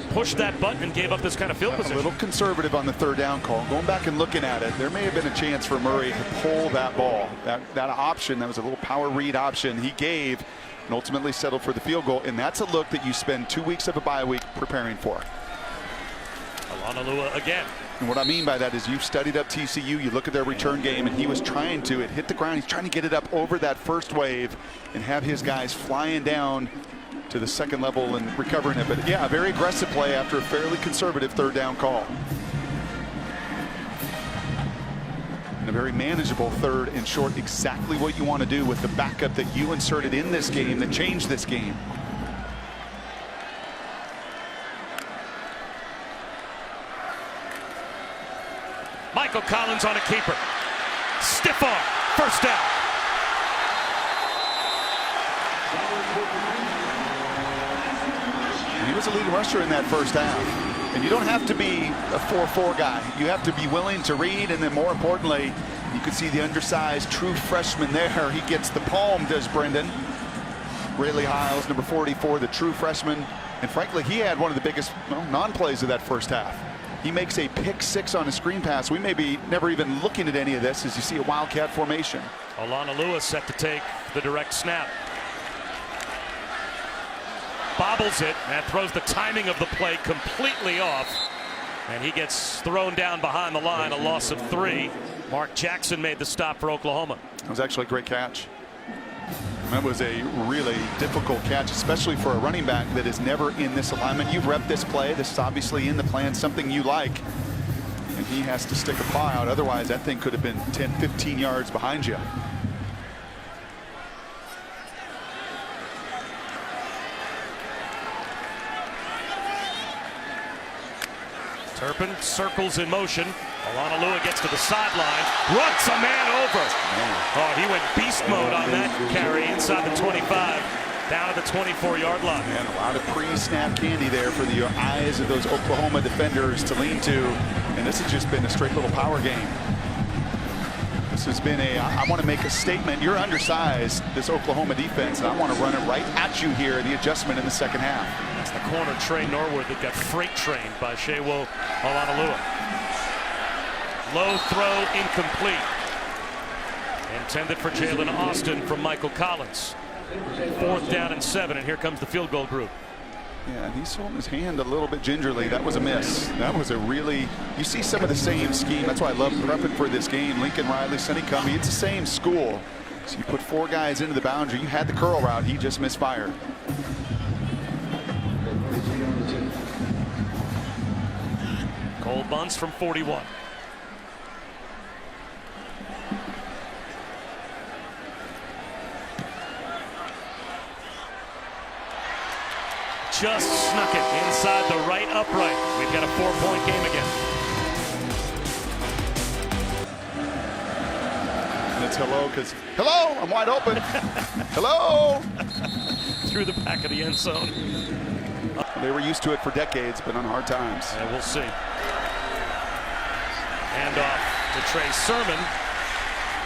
pushed that button and gave up this kind of field position? A little conservative on the third down call. Going back and looking at it, there may have been a chance for Murray to pull that ball. That option, that was a little power read option he gave and ultimately settled for the field goal. And that's a look that you spend 2 weeks of a bye week preparing for. Olanalua again. And what I mean by that is you've studied up TCU, you look at their return game, and he was trying to, it hit the ground, he's trying to get it up over that first wave and have his guys flying down to the second level and recovering it. But yeah, a very aggressive play after a fairly conservative third down call. And a very manageable third and short, exactly what you want to do with the backup that you inserted in this game that changed this game. Michael Collins on a keeper. Stiff arm, first down. He was a lead rusher in that first half. And you don't have to be a 4-4 guy. You have to be willing to read, and then more importantly, you can see the undersized true freshman there. He gets the palm, does Brendan. Rayleigh Hiles, number 44, the true freshman. And frankly, he had one of the biggest non-plays of that first half. He makes a pick 6 on a screen pass. We may be never even looking at any of this as you see a wildcat formation. Olanalua set to take the direct snap. Bobbles it and throws the timing of the play completely off. And he gets thrown down behind the line, a loss of 3. Mark Jackson made the stop for Oklahoma. That was actually a great catch. That was a really difficult catch, especially for a running back that is never in this alignment. You've repped this play. This is obviously in the plan, something you like. And he has to stick a paw out. Otherwise, that thing could have been 10, 15 yards behind you. Turpin circles in motion. Olanalua gets to the sideline, runs a man over. Oh, he went beast mode on that carry inside the 25, down to the 24-yard line. And a lot of pre-snap candy there for the eyes of those Oklahoma defenders to lean to. And this has just been a straight little power game. This has been I want to make a statement. You're undersized, this Oklahoma defense, and I want to run it right at you here, the adjustment in the second half. That's the corner, Trey Norwood, that got freight trained by Shewo Olanalua. Low throw, incomplete. Intended for Jalen Austin from Michael Collins. 4th down and 7, and here comes the field goal group. Yeah, he's holding his hand a little bit gingerly. That was a miss. That was a really, you see some of the same scheme. That's why I love prepping for this game. Lincoln Riley, Sonny Cumbie, it's the same school. So you put 4 guys into the boundary. You had the curl route. He just misfired. Cole Bunce from 41. just snuck it inside the right upright. We've got a 4-point game again. And it's hello, because hello, I'm wide open. Hello. Through the back of the end zone. They were used to it for decades, but on hard times. And we'll see. Handoff to Trey Sermon.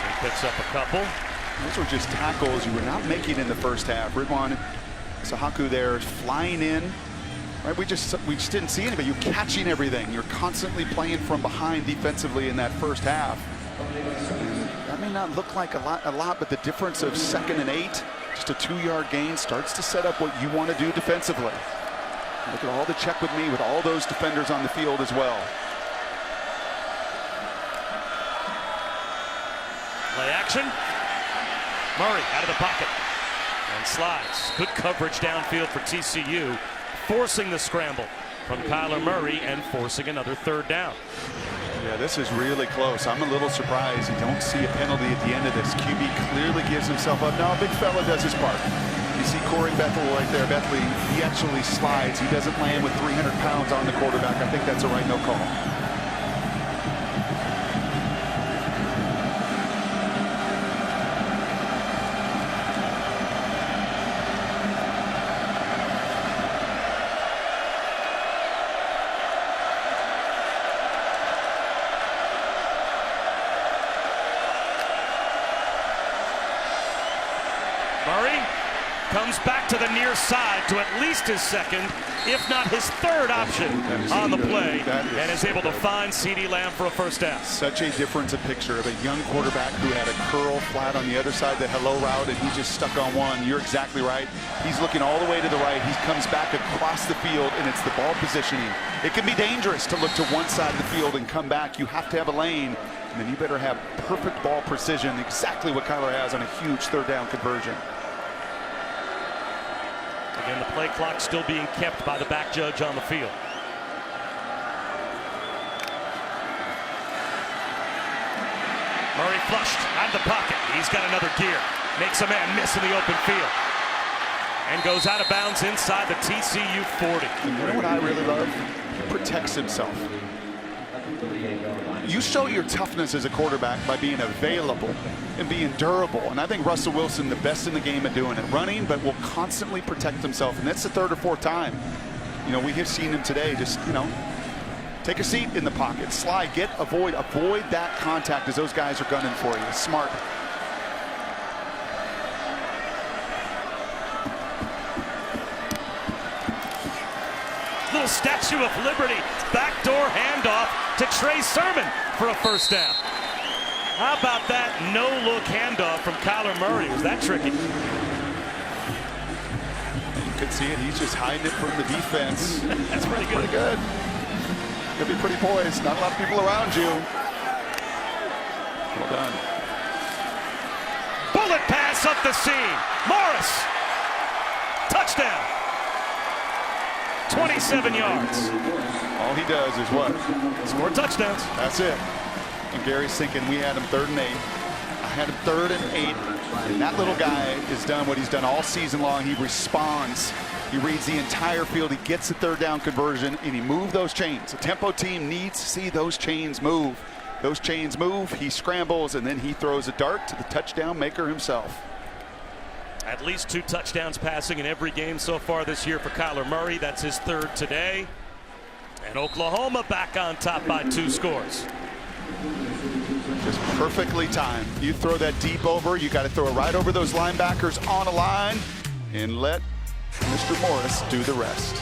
He picks up a couple. Those were just tackles you were not making in the first half. Ridwan Sahaku there flying in. Right, we just didn't see anybody. You're catching everything. You're constantly playing from behind defensively in that first half. And that may not look like a lot, but the difference of 2nd and 8, just a 2-yard gain, starts to set up what you want to do defensively. Look at all the check with me with all those defenders on the field as well. Play action. Murray out of the pocket and slides. Good coverage downfield for TCU, forcing the scramble from Kyler Murray and forcing another 3rd down. Yeah, this is really close. I'm a little surprised you don't see a penalty at the end of this. QB clearly gives himself up. Now, a big fella does his part. You see Corey Bethel right there. Bethley, he actually slides. He doesn't land with 300 pounds on the quarterback. I think that's a right no call. Murray comes back to the near side to at least his 2nd, if not his 3rd option on the play, and is able to find CeeDee Lamb for a 1st down. Such a difference of picture of a young quarterback who had a curl flat on the other side, the hello route, and he just stuck on one. You're exactly right. He's looking all the way to the right. He comes back across the field, and it's the ball positioning. It can be dangerous to look to one side of the field and come back. You have to have a lane, and then you better have perfect ball precision, exactly what Kyler has on a huge 3rd down conversion. Again, the play clock still being kept by the back judge on the field. Murray flushed out of the pocket. He's got another gear. Makes a man miss in the open field. And goes out of bounds inside the TCU 40. You know what I really love? He protects himself. You show your toughness as a quarterback by being available and being durable. And I think Russell Wilson, the best in the game at doing it. Running, but will constantly protect himself. And that's the 3rd or 4th time. You know, we have seen him today just, you know, take a seat in the pocket, slide, avoid that contact as those guys are gunning for you. Smart. Little Statue of Liberty, backdoor handoff to Trey Sermon for a 1st down. How about that no-look handoff from Kyler Murray? Was that tricky? You can see it. He's just hiding it from the defense. That's pretty good. Pretty good. Could be pretty poised. Not a lot of people around you. Well done. Bullet pass up the seam. Morris. Touchdown. 27 yards. All he does is what? Score touchdowns. That's it. And Gary's thinking we had him 3rd and 8. I had him 3rd and 8. And that little guy has done what he's done all season long. He responds. He reads the entire field. He gets the 3rd down conversion, and he moved those chains. A tempo team needs to see those chains move. Those chains move. He scrambles, and then he throws a dart to the touchdown maker himself. At least 2 touchdowns passing in every game so far this year for Kyler Murray. That's his 3rd today. And Oklahoma back on top by 2 scores. Just perfectly timed. You throw that deep over, you got to throw it right over those linebackers on a line and let Mr. Morris do the rest.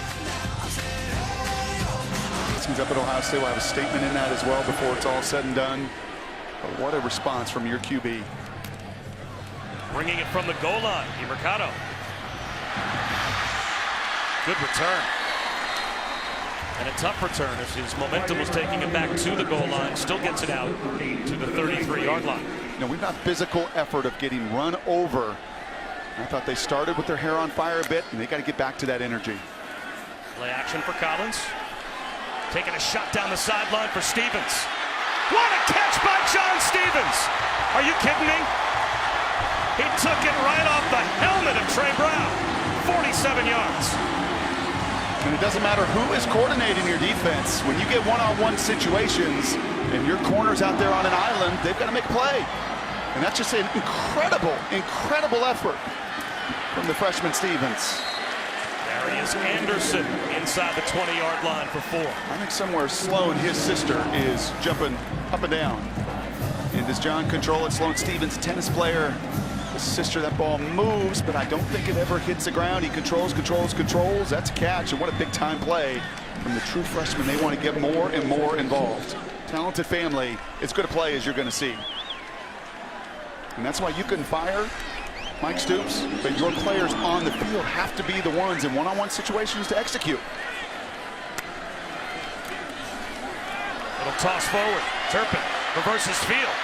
Seems up at Ohio State will have a statement in that as well before it's all said and done. But what a response from your QB. Bringing it from the goal line, Mercado. Good return. And a tough return as his momentum was taking him back to the goal line. Still gets it out to the 33-yard line. You know, we've got physical effort of getting run over. I thought they started with their hair on fire a bit, and they got to get back to that energy. Play action for Collins. Taking a shot down the sideline for Stevens. What a catch by John Stevens! Are you kidding me? He took it right off the helmet of Trey Brown. 47 yards. And it doesn't matter who is coordinating your defense. When you get one-on-one situations and your corner's out there on an island, they've got to make a play. And that's just an incredible, incredible effort from the freshman Stevens. Darius Anderson inside the 20-yard line for 4. I think somewhere Sloan, his sister, is jumping up and down. And does John control it? Sloan Stevens, tennis player. His sister, that ball moves, but I don't think it ever hits the ground. He controls. That's a catch, and what a big-time play from the true freshman. They want to get more and more involved. Talented family, as good a play as you're going to see. And that's why you can fire Mike Stoops, but your players on the field have to be the ones in one-on-one situations to execute. Little toss forward. Turpin reverses field.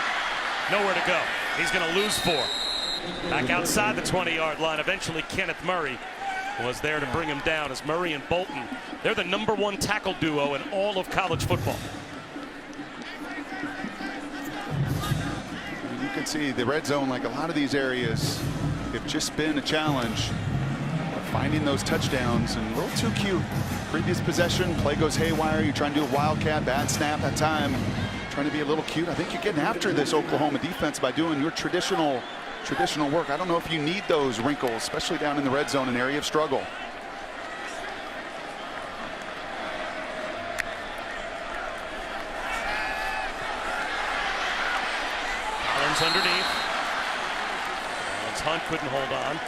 Nowhere to go. He's going to lose 4. Back outside the 20-yard line. Eventually, Kenneth Murray was there to bring him down, as Murray and Bolton, they're the #1 tackle duo in all of college football. You can see the red zone, like a lot of these areas, have just been a challenge. Finding those touchdowns, and a little too cute. Previous possession, play goes haywire. You're trying to do a wildcat, bad snap that time. Trying to be a little cute. I think you're getting after this Oklahoma defense by doing your traditional work. I don't know if you need those wrinkles, especially down in the red zone, an area of struggle. Collins underneath. Collins Hunt couldn't hold on.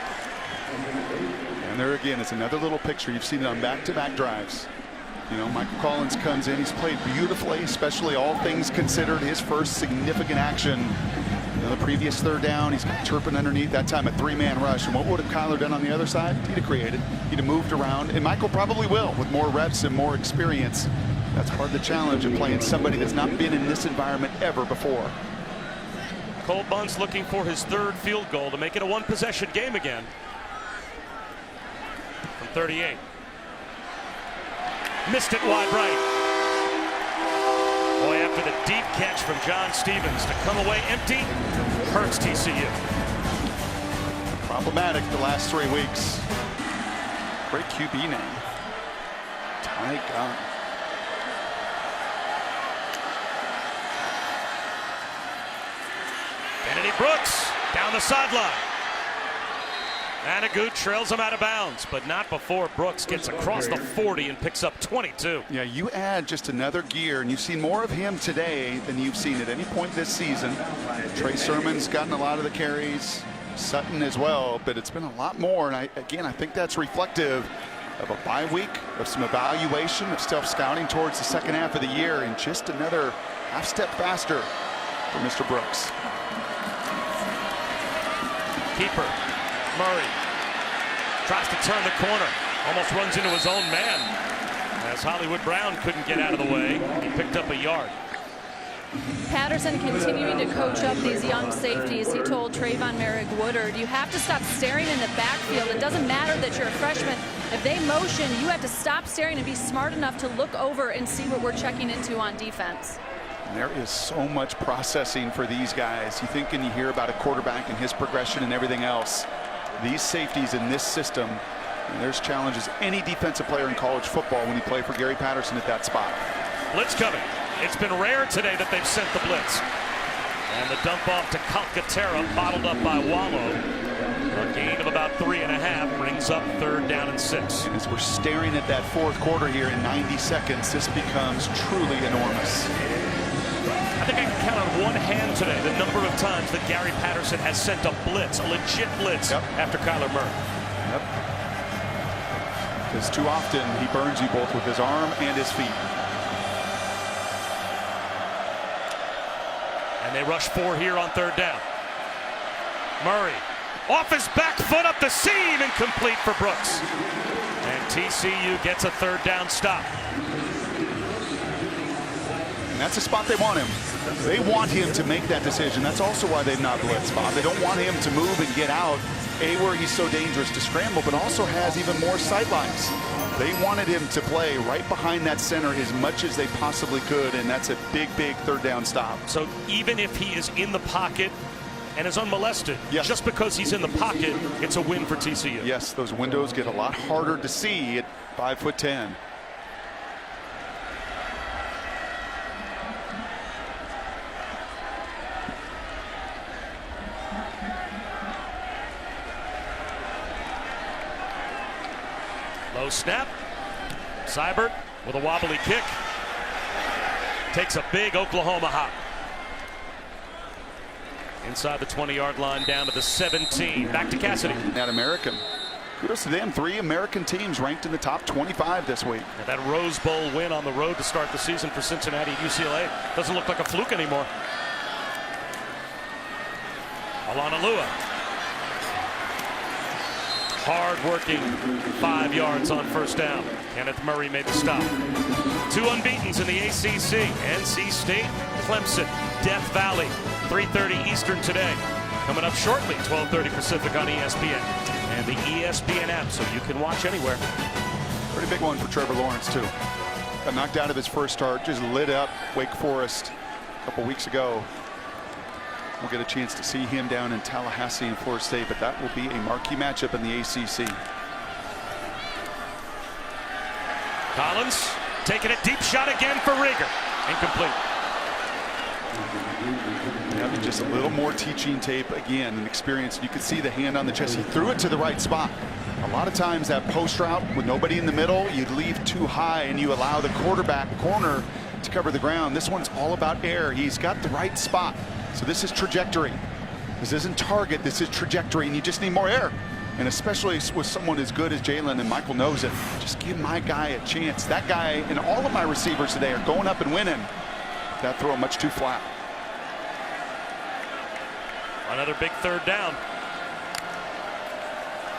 And there again, it's another little picture. You've seen it on back-to-back drives. You know, Michael Collins comes in. He's played beautifully, especially all things considered. His first significant action. You know, the previous third down, he's got Turpin underneath. That time a 3-man rush. And what would have Kyler done on the other side? He'd have created. He'd have moved around. And Michael probably will with more reps and more experience. That's part of the challenge of playing somebody that's not been in this environment ever before. Cole Bunce looking for his 3rd field goal to make it a 1-possession game again. From 38. Missed it wide right. Boy, after the deep catch from John Stevens to come away empty, hurts TCU. Problematic the last 3 weeks. Great QB name. Ty Gunn. Kennedy Brooks down the sideline. Anagut trails him out of bounds, but not before Brooks gets across the 40 and picks up 22. Yeah, you add just another gear, and you've seen more of him today than you've seen at any point this season. Trey Sermon's gotten a lot of the carries, Sutton as well, but it's been a lot more. And I think that's reflective of a bye week, of some evaluation, of self-scouting towards the second half of the year, and just another half step faster for Mr. Brooks. Keeper Murray tries to turn the corner, almost runs into his own man, as Hollywood Brown couldn't get out of the way. He picked up a yard. Patterson continuing to coach up these young safeties. He told Trayvon Merrick-Woodard, you have to stop staring in the backfield. It doesn't matter that you're a freshman. If they motion, you have to stop staring and be smart enough to look over and see what we're checking into on defense. There is so much processing for these guys. You think and you hear about a quarterback and his progression and everything else. These safeties in this system, and there's challenges any defensive player in college football when you play for Gary Patterson at that spot. Blitz coming. It's been rare today that they've sent the blitz. And the dump off to Calcaterra, bottled up by Wallow. A gain of about 3.5 brings up 3rd down and 6. And as we're staring at that 4th quarter here in 90 seconds, this becomes truly enormous. I think I can count on one hand today the number of times that Gary Patterson has sent a blitz, a legit blitz, after Kyler Murray. Yep. Because too often he burns you both with his arm and his feet. And they rush 4 here on 3rd down. Murray off his back foot up the seam, incomplete for Brooks. And TCU gets a 3rd down stop. And that's the spot they want him. They want him to make that decision. That's also why they've not blitzed, Bob. They don't want him to move and get out, where he's so dangerous to scramble, but also has even more sightlines. They wanted him to play right behind that center as much as they possibly could, and that's a big, big 3rd down stop. So even if he is in the pocket and is unmolested, yes, just because he's in the pocket, it's a win for TCU. Yes, those windows get a lot harder to see. 5'10". Low snap. Seibert with a wobbly kick. Takes a big Oklahoma hop. Inside the 20-yard line, down to the 17. Back to Cassidy. That American. Kudos to them. 3 American teams ranked in the top 25 this week. And that Rose Bowl win on the road to start the season for Cincinnati and UCLA doesn't look like a fluke anymore. Alana Lua. Hard-working 5 yards on first down. Kenneth Murray made the stop. 2 unbeatens in the ACC. NC State, Clemson, Death Valley. 3:30 Eastern today. Coming up shortly, 12:30 Pacific on ESPN and the ESPN app, so you can watch anywhere. Pretty big one for Trevor Lawrence, too. Got knocked out of his first start, just lit up Wake Forest a couple weeks ago. We'll get a chance to see him down in Tallahassee and Florida State, but that will be a marquee matchup in the ACC. Collins taking a deep shot again for Rieger. Incomplete. Having just a little more teaching tape again and experience. You could see the hand on the chest. He threw it to the right spot. A lot of times that post route with nobody in the middle, you leave too high and you allow the quarterback corner to cover the ground. This one's all about air. He's got the right spot. So this is trajectory. This isn't target. This is trajectory, and you just need more air. And especially with someone as good as Jalen, and Michael knows it, just give my guy a chance. That guy and all of my receivers today are going up and winning. That throw much too flat. Another big third down.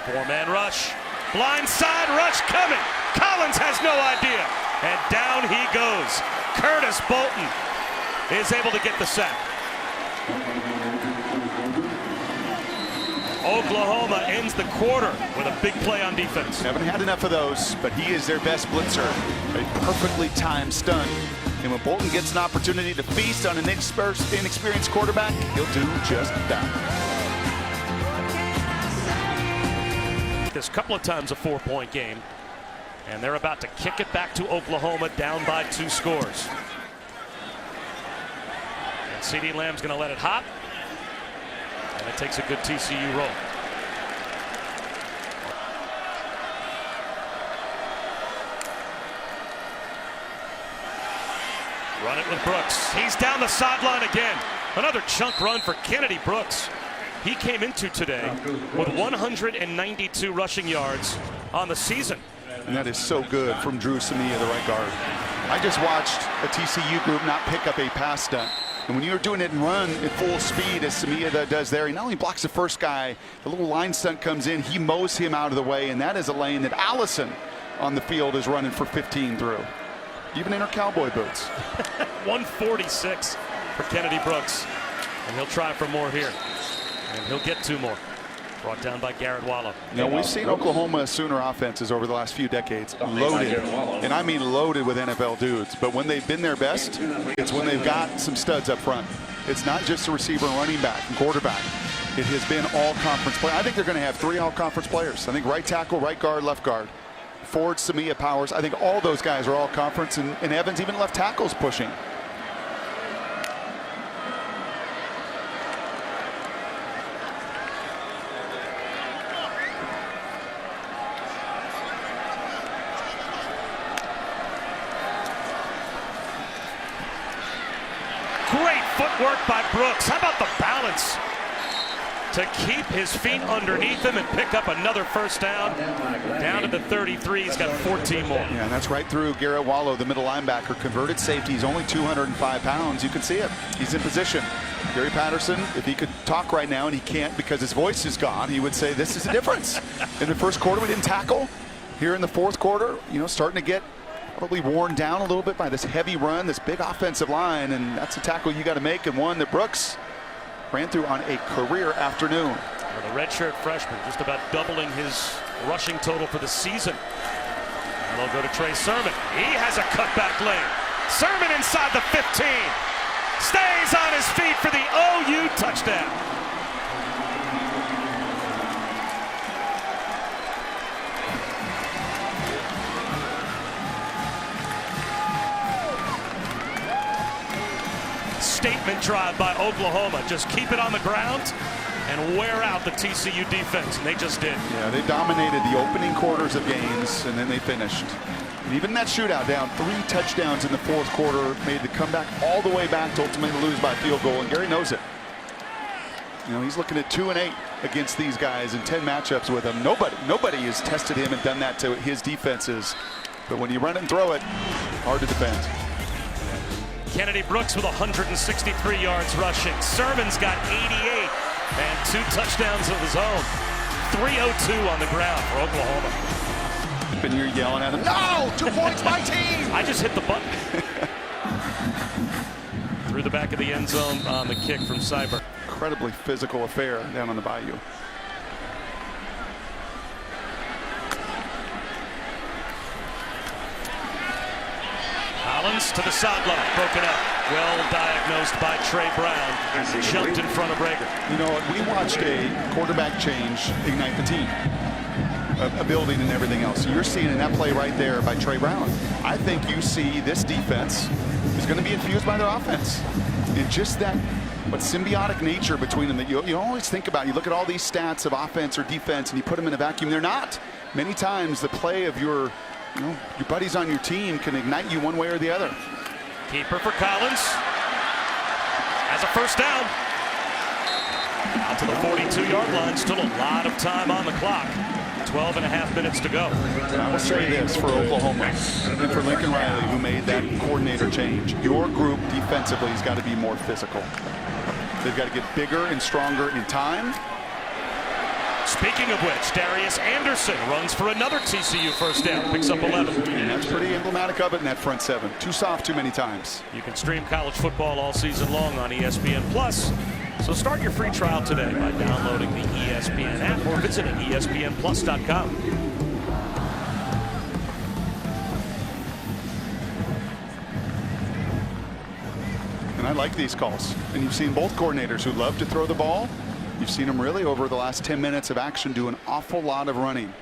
4-man rush. Blindside rush coming. Collins has no idea. And down he goes. Curtis Bolton is able to get the sack. Oklahoma ends the quarter with a big play on defense. Haven't had enough of those, but he is their best blitzer. A perfectly timed stunt. And when Bolton gets an opportunity to feast on an inexperienced quarterback, he'll do just that. This couple of times a 4-point game, and they're about to kick it back to Oklahoma down by 2 scores. And CeeDee Lamb's going to let it hop, and it takes a good TCU roll. Run it with Brooks. He's down the sideline again. Another chunk run for Kennedy Brooks. He came into today with 192 rushing yards on the season. And that is so good from Drew Samia, the right guard. I just watched a TCU group not pick up a pass stunt. And when you're doing it and run at full speed, as Samia does there, he not only blocks the first guy, the little line stunt comes in, he mows him out of the way, and that is a lane that Allison on the field is running for 15 through. Even in her cowboy boots. 146 for Kennedy Brooks. And he'll try for more here. And he'll get 2 more. Brought down by Garrett Wallow. You know, we've seen Oklahoma Sooner offenses over the last few decades loaded, and I mean loaded with NFL dudes. But when they've been their best, it's when they've got some studs up front. It's not just a receiver and running back and quarterback. It has been all conference play. I think they're going to have 3 all-conference players. I think right tackle, right guard, left guard. Ford, Samia, Powers. I think all those guys are all conference, and Evans even left tackles pushing. Great footwork by Brooks. How about the balance to keep his feet underneath him and pick up another first down? Down to the 33. He's got 14 more. Yeah, and that's right through Garrett Wallow, the middle linebacker, converted safety. He's only 205 pounds. You can see it. He's in position. Gary Patterson, if he could talk right now, and he can't because his voice is gone, he would say this is the difference. In the first quarter, we didn't tackle. Here in the fourth quarter, you know, starting to get probably worn down a little bit by this heavy run, this big offensive line, and that's a tackle you got to make, and one that Brooks ran through on a career afternoon. Well, the redshirt freshman just about doubling his rushing total for the season. And they'll go to Trey Sermon. He has a cutback lane. Sermon inside the 15. Stays on his feet for the OU touchdown. statement drive by Oklahoma. Just keep it on the ground and wear out the TCU defense, and they just did. Yeah, they dominated the opening quarters of games, and then they finished. And even that shootout, down 3 touchdowns in the fourth quarter, made the comeback all the way back to ultimately lose by field goal, and Gary knows it. You know, he's looking at 2-8 against these guys in 10 matchups with them. Nobody has tested him and done that to his defenses. But when you run and throw it, hard to defend. Kennedy Brooks with 163 yards rushing. Sermon's got 88 and 2 touchdowns of his own. 302 on the ground for Oklahoma. And you're yelling at him, no, 2 points, my team. I just hit the button. Through the back of the end zone on the kick from Cyber. Incredibly physical affair down on the bayou. Collins to the sideline, broken up. Well diagnosed by Trey Brown. Jumped in front of Rager. You know what? We watched a quarterback change ignite the team. A building and everything else. So you're seeing in that play right there by Trey Brown. I think you see this defense is going to be infused by their offense. And just that symbiotic nature between them that you always think about. You look at all these stats of offense or defense and you put them in a vacuum. They're not. Many times the play of your buddies on your team can ignite you one way or the other. Keeper for Collins. Has a first down. Out to the 42-yard line. Still a lot of time on the clock. 12.5 minutes to go. I will say this for Oklahoma and for Lincoln Riley, who made that coordinator change. Your group defensively has got to be more physical. They've got to get bigger and stronger in time. Speaking of which, Darius Anderson runs for another TCU first down, picks up 11. And that's pretty emblematic of it in that front seven. Too soft too many times. You can stream college football all season long on ESPN Plus. So start your free trial today by downloading the ESPN app or visiting ESPNplus.com. And I like these calls. And you've seen both coordinators who love to throw the ball. You've seen them really over the last 10 minutes of action do an awful lot of running.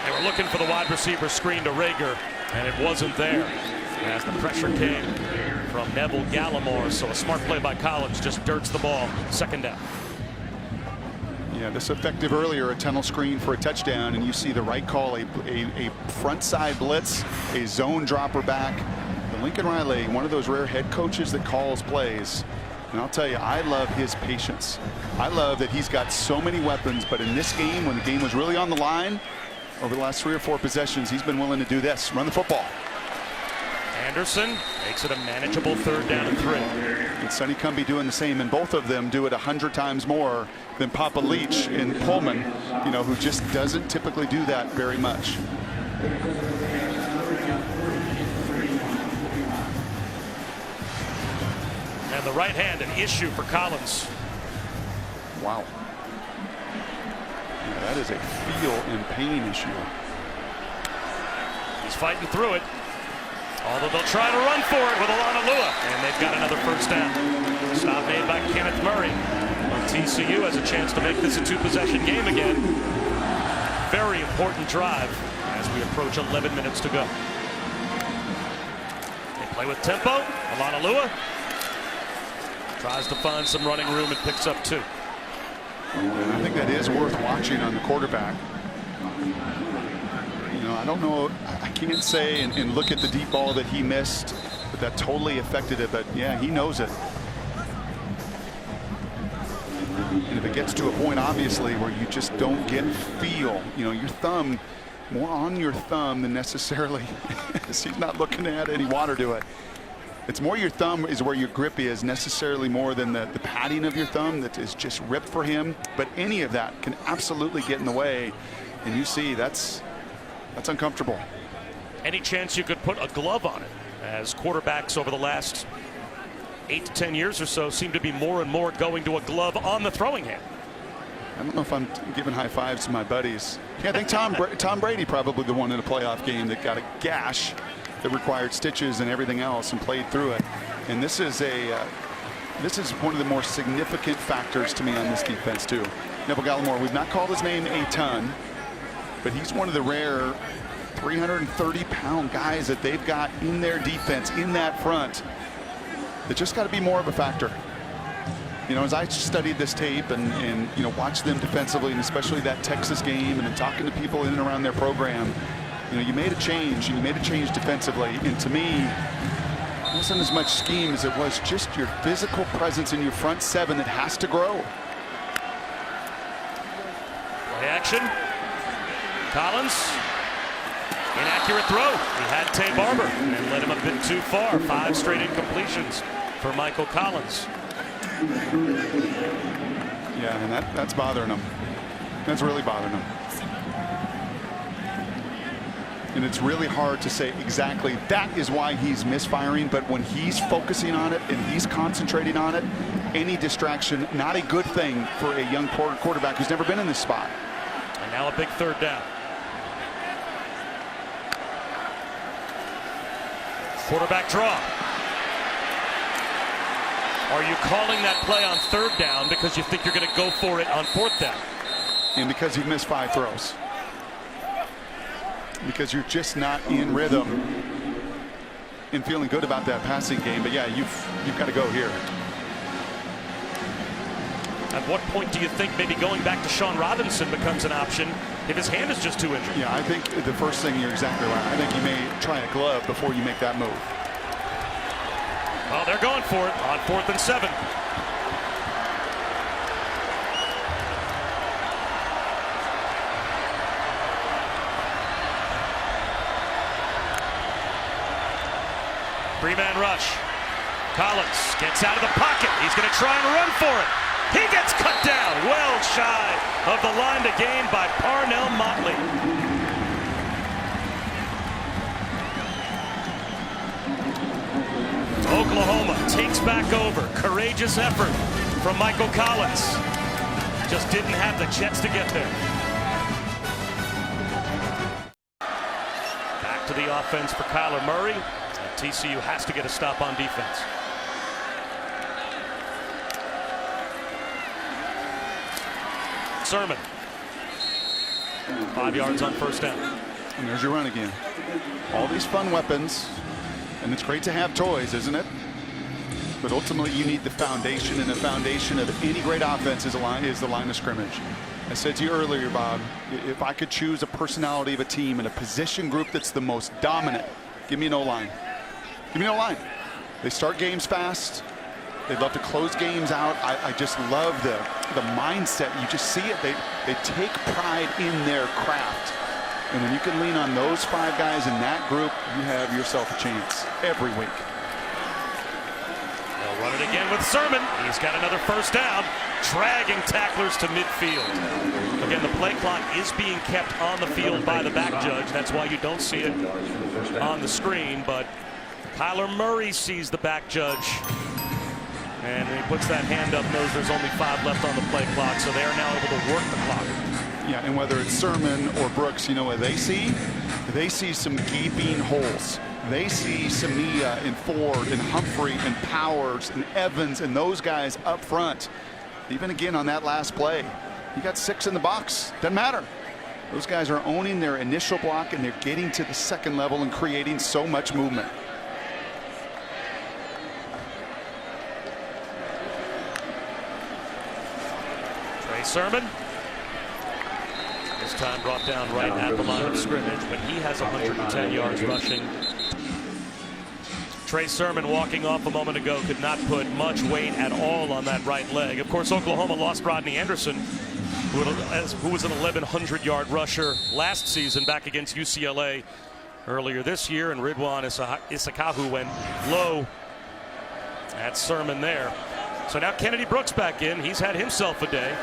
They were looking for the wide receiver screen to Rager, and it wasn't there as the pressure came from Neville Gallimore. So a smart play by Collins, just dirts the ball. Second down. Yeah, this effective earlier, a tunnel screen for a touchdown, and you see the right call, a front side blitz, a zone dropper back. The Lincoln Riley, one of those rare head coaches that calls plays. And I'll tell you, I love his patience. I love that he's got so many weapons, but in this game, when the game was really on the line, over the last 3 or 4 possessions, he's been willing to do this, run the football. Anderson makes it a manageable 3rd down and 3. And Sonny Cumbie doing the same, and both of them do it 100 times more than Papa Leach in Pullman, you know, who just doesn't typically do that very much. And the right hand, an issue for Collins. Wow. Yeah, that is a feel and pain issue. He's fighting through it. Although they'll try to run for it with Alanalua. And they've got another first down. Stop made by Kenneth Murray. TCU has a chance to make this a 2-possession game again. Very important drive as we approach 11 minutes to go. They play with tempo. Alanalua tries to find some running room and picks up 2. And I think that is worth watching on the quarterback. You know, I don't know, I can't say and look at the deep ball that he missed, but that totally affected it. But yeah, he knows it. And if it gets to a point, obviously, where you just don't get feel, you know, your thumb, more on your thumb than necessarily, he's not looking to add any water to it. It's more your thumb is where your grip is, necessarily more than the padding of your thumb that is just ripped for him. But any of that can absolutely get in the way. And you see that's uncomfortable. Any chance you could put a glove on it, as quarterbacks over the last 8 to 10 years or so seem to be more and more going to a glove on the throwing hand. I don't know if I'm giving high fives to my buddies. Yeah, I think Tom Brady probably the one in a playoff game that got a gash that required stitches and everything else and played through it. And this is one of the more significant factors to me on this defense too. Neville Gallimore, we've not called his name a ton, but he's one of the rare 330-pound guys that they've got in their defense, in that front. They just got to be more of a factor. You know, as I studied this tape and you know, watched them defensively, and especially that Texas game, and then talking to people in and around their program, you know, you made a change, and you made a change defensively. And to me, it wasn't as much scheme as it was just your physical presence in your front seven that has to grow. Play action. Collins. Inaccurate throw. He had Tay Barber and led him a bit too far. 5 straight incompletions for Michael Collins. Yeah, and that's bothering him. That's really bothering him. And it's really hard to say exactly that is why he's misfiring, but when he's focusing on it and he's concentrating on it, any distraction, not a good thing for a young quarterback who's never been in this spot. And now a big 3rd down. Quarterback draw. Are you calling that play on 3rd down because you think you're going to go for it on 4th down? And because you've missed 5 throws. Because you're just not in rhythm and feeling good about that passing game. But yeah, you've got to go here. At what point do you think maybe going back to Sean Robinson becomes an option if his hand is just too injured? Yeah, I think the first thing, you're exactly right. I think you may try a glove before you make that move. Well, they're going for it on 4th and 7. Three-man rush. Collins gets out of the pocket. He's going to try and run for it. He gets cut down well shy of the line to gain by Parnell Motley. Oklahoma takes back over. Courageous effort from Michael Collins. Just didn't have the chance to get there. Back to the offense for Kyler Murray. TCU has to get a stop on defense. Sermon. 5 yards on 1st down. And there's your run again. All these fun weapons, and it's great to have toys, isn't it? But ultimately, you need the foundation, and the foundation of any great offense is the line of scrimmage. I said to you earlier, Bob, if I could choose a personality of a team and a position group that's the most dominant, give me an O-line. Give me an O-line. They start games fast. They love to close games out. I just love the mindset. You just see it. They take pride in their craft. And when you can lean on those 5 guys in that group, you have yourself a chance every week. They'll run it again with Sermon. He's got another 1st down, dragging tacklers to midfield. Again, the play clock is being kept on the field by the back judge. That's why you don't see it on the screen. But Kyler Murray sees the back judge, and he puts that hand up, knows there's only 5 left on the play clock, so they are now able to work the clock. Yeah, and whether it's Sermon or Brooks, you know what they see? They see some gaping holes. They see Samia and Ford and Humphrey and Powers and Evans and those guys up front. Even again on that last play, you got 6 in the box. Doesn't matter. Those guys are owning their initial block, and they're getting to the 2nd level and creating so much movement. Sermon. This time brought down right at the line of scrimmage, but he has 110 yards rushing. Trey Sermon, walking off a moment ago, could not put much weight at all on that right leg. Of course, Oklahoma lost Rodney Anderson, who was an 1,100-yard rusher last season back against UCLA earlier this year, and Ridwan Isakahu went low at Sermon there. So now Kennedy Brooks back in. He's had himself a day.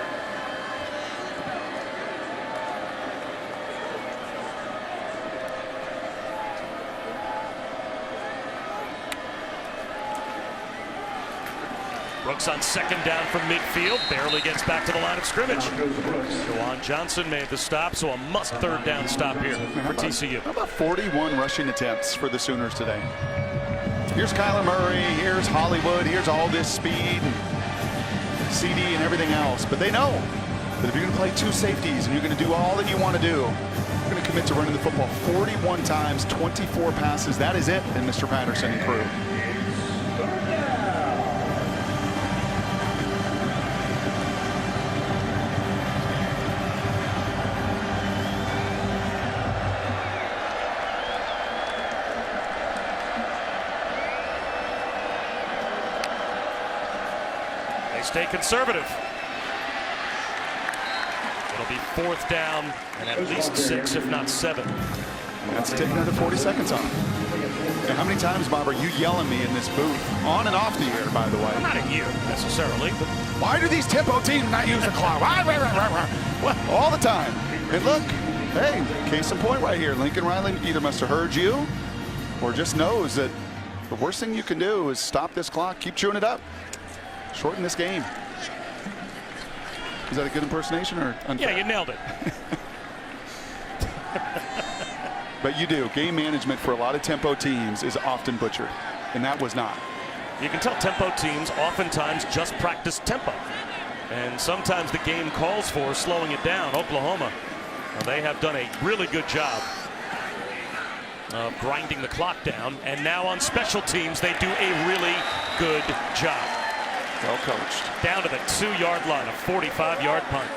Brooks on 2nd down from midfield, barely gets back to the line of scrimmage. Juwan Johnson made the stop, so a must 3rd down stop here for TCU. How about 41 rushing attempts for the Sooners today? Here's Kyler Murray, here's Hollywood, here's all this speed, CD and everything else. But they know But if you're going to play two safeties and you're going to do all that you want to do, you're going to commit to running the football 41 times, 24 passes. That is it, and Mr. Patterson and crew. They stay conservative. It'll be 4th down and at least 6, if not 7. That's taking another 40 seconds on. And how many times, Bob, are you yelling me in this booth? On and off the air, by the way. Not at you, necessarily. But why do these tempo teams not use the clock? Well, all the time. And look, hey, case in point right here. Lincoln Riley either must have heard you or just knows that the worst thing you can do is stop this clock, keep chewing it up, shorten this game. Is that a good impersonation or unfair? yeah, you nailed it. But you do. Game management for a lot of tempo teams is often butchered, and that was not. You can tell tempo teams oftentimes just practice tempo. And sometimes the game calls for slowing it down. Oklahoma, well, they have done a really good job of grinding the clock down. And now on special teams, they do a really good job. Well coached. Down to the 2-yard line, a 45-yard punt.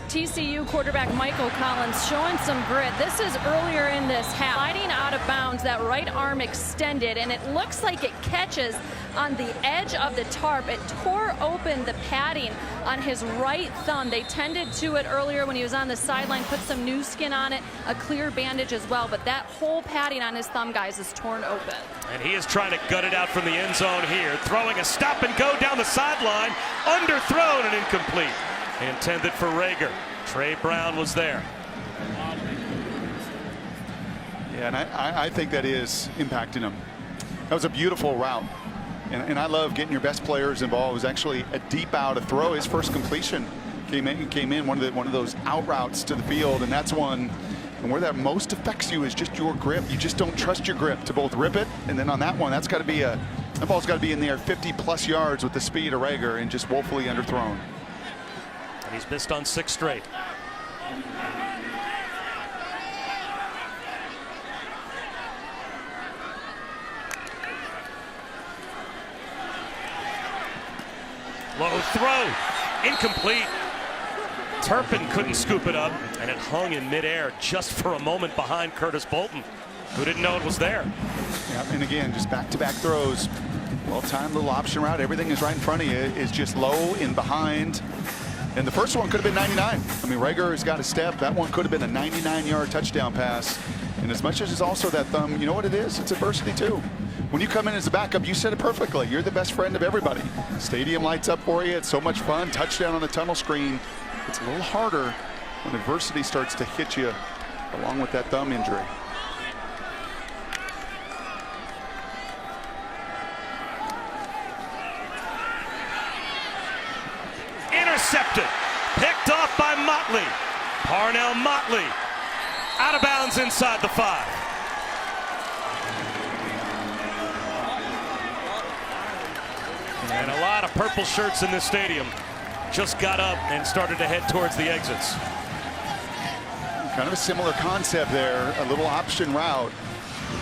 TCU quarterback Michael Collins showing some grit. This is earlier in this half. Sliding out of bounds, that right arm extended, and it looks like it catches on the edge of the tarp. It tore open the padding on his right thumb. They tended to it earlier when he was on the sideline, put some new skin on it, a clear bandage as well. But that whole padding on his thumb, guys, is torn open. And he is trying to gut it out from the end zone here, throwing a stop and go down the sideline, underthrown and incomplete. Intended for Rager. Trey Brown was there. Yeah, and I think that is impacting him. That was a beautiful route. And I love getting your best players involved. It was actually a deep out, a throw. His first completion came in one of those out routes to the field, and that's one. And where that most affects you is just your grip. You just don't trust your grip to both rip it, and then on that one, that ball's got to be in there 50+ yards with the speed of Rager and just woefully underthrown. And he's missed on 6 straight. Low throw, incomplete. Turpin couldn't scoop it up, and it hung in midair just for a moment behind Curtis Bolton, who didn't know it was there. Yeah, and again, just back-to-back throws. Well-timed little option route. Everything is right in front of you. It's just low and behind. And the first one could have been 99. I mean, Rager has got a step. That one could have been a 99-yard touchdown pass. And as much as it's also that thumb, you know what it is? It's adversity, too. When you come in as a backup, you said it perfectly. You're the best friend of everybody. Stadium lights up for you. It's so much fun. Touchdown on the tunnel screen. It's a little harder when adversity starts to hit you along with that thumb injury. Intercepted, picked off by Motley. Parnell Motley out of bounds inside the 5. And a lot of purple shirts in this stadium just got up and started to head towards the exits. Kind of a similar concept there, a little option route.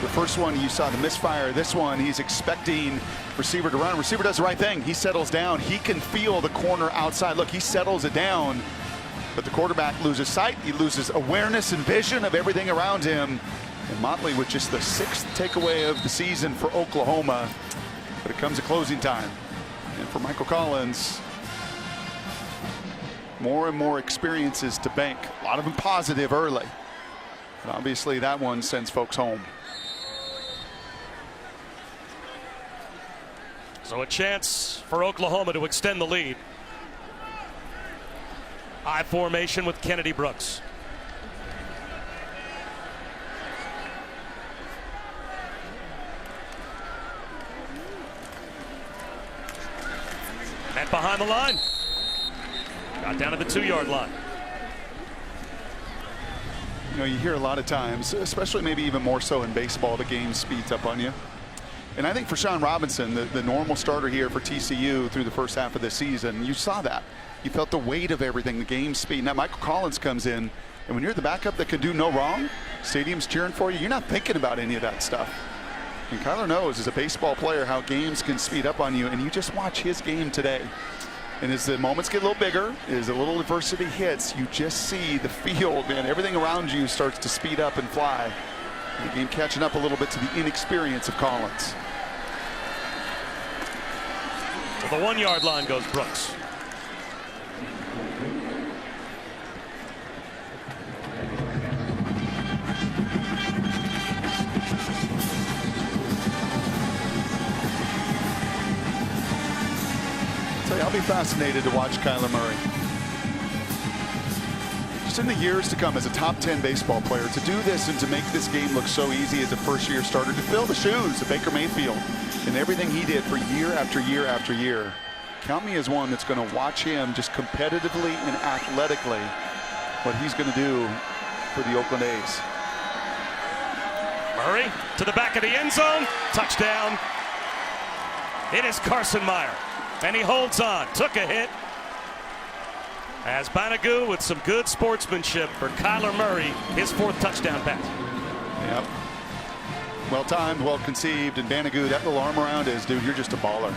The first one you saw the misfire. This one he's expecting receiver to run. Receiver does the right thing. He settles down. He can feel the corner outside. Look, he settles it down, but the quarterback loses sight. He loses awareness and vision of everything around him. And Motley with just the 6th takeaway of the season for Oklahoma. But it comes at closing time. And for Michael Collins, more and more experiences to bank. A lot of them positive early. But obviously that one sends folks home. So a chance for Oklahoma to extend the lead. I formation with Kennedy Brooks. Met behind the line. Got down to the 2-yard line. You know, you hear a lot of times, especially maybe even more so in baseball, the game speeds up on you. And I think for Sean Robinson, the normal starter here for TCU through the first half of the season, you saw that. You felt the weight of everything, the game speed. Now Michael Collins comes in, and when you're the backup that can do no wrong, stadium's cheering for you, you're not thinking about any of that stuff. And Kyler knows as a baseball player how games can speed up on you, and you just watch his game today. And as the moments get a little bigger, as a little adversity hits, you just see the field, man, everything around you starts to speed up and fly. And the game catching up a little bit to the inexperience of Collins. To the 1 yard line goes Brooks. I'll be fascinated to watch Kyler Murray. Just in the years to come as a top 10 baseball player, to do this and to make this game look so easy as a first-year starter, to fill the shoes of Baker Mayfield and everything he did for year after year after year. Count me as one that's going to watch him just competitively and athletically what he's going to do for the Oakland A's. Murray to the back of the end zone. Touchdown. It is Carson Meyer. And he holds on. Took a hit. As Banagou with some good sportsmanship for Kyler Murray, his 4th touchdown pass. Yep. Well timed, well conceived, and Banagou, that little arm around his dude, you're just a baller.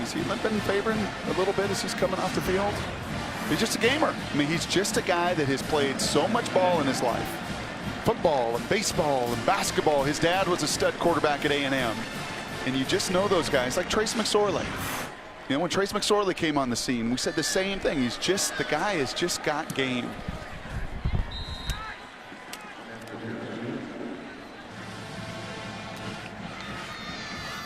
Is he limping and favoring a little bit as he's coming off the field? He's just a gamer. I mean, he's just a guy that has played so much ball in his life. Football and baseball and basketball. His dad was a stud quarterback at A&M. And you just know those guys, like Trace McSorley. You know, when Trace McSorley came on the scene, we said the same thing. He's just, the guy has just got game.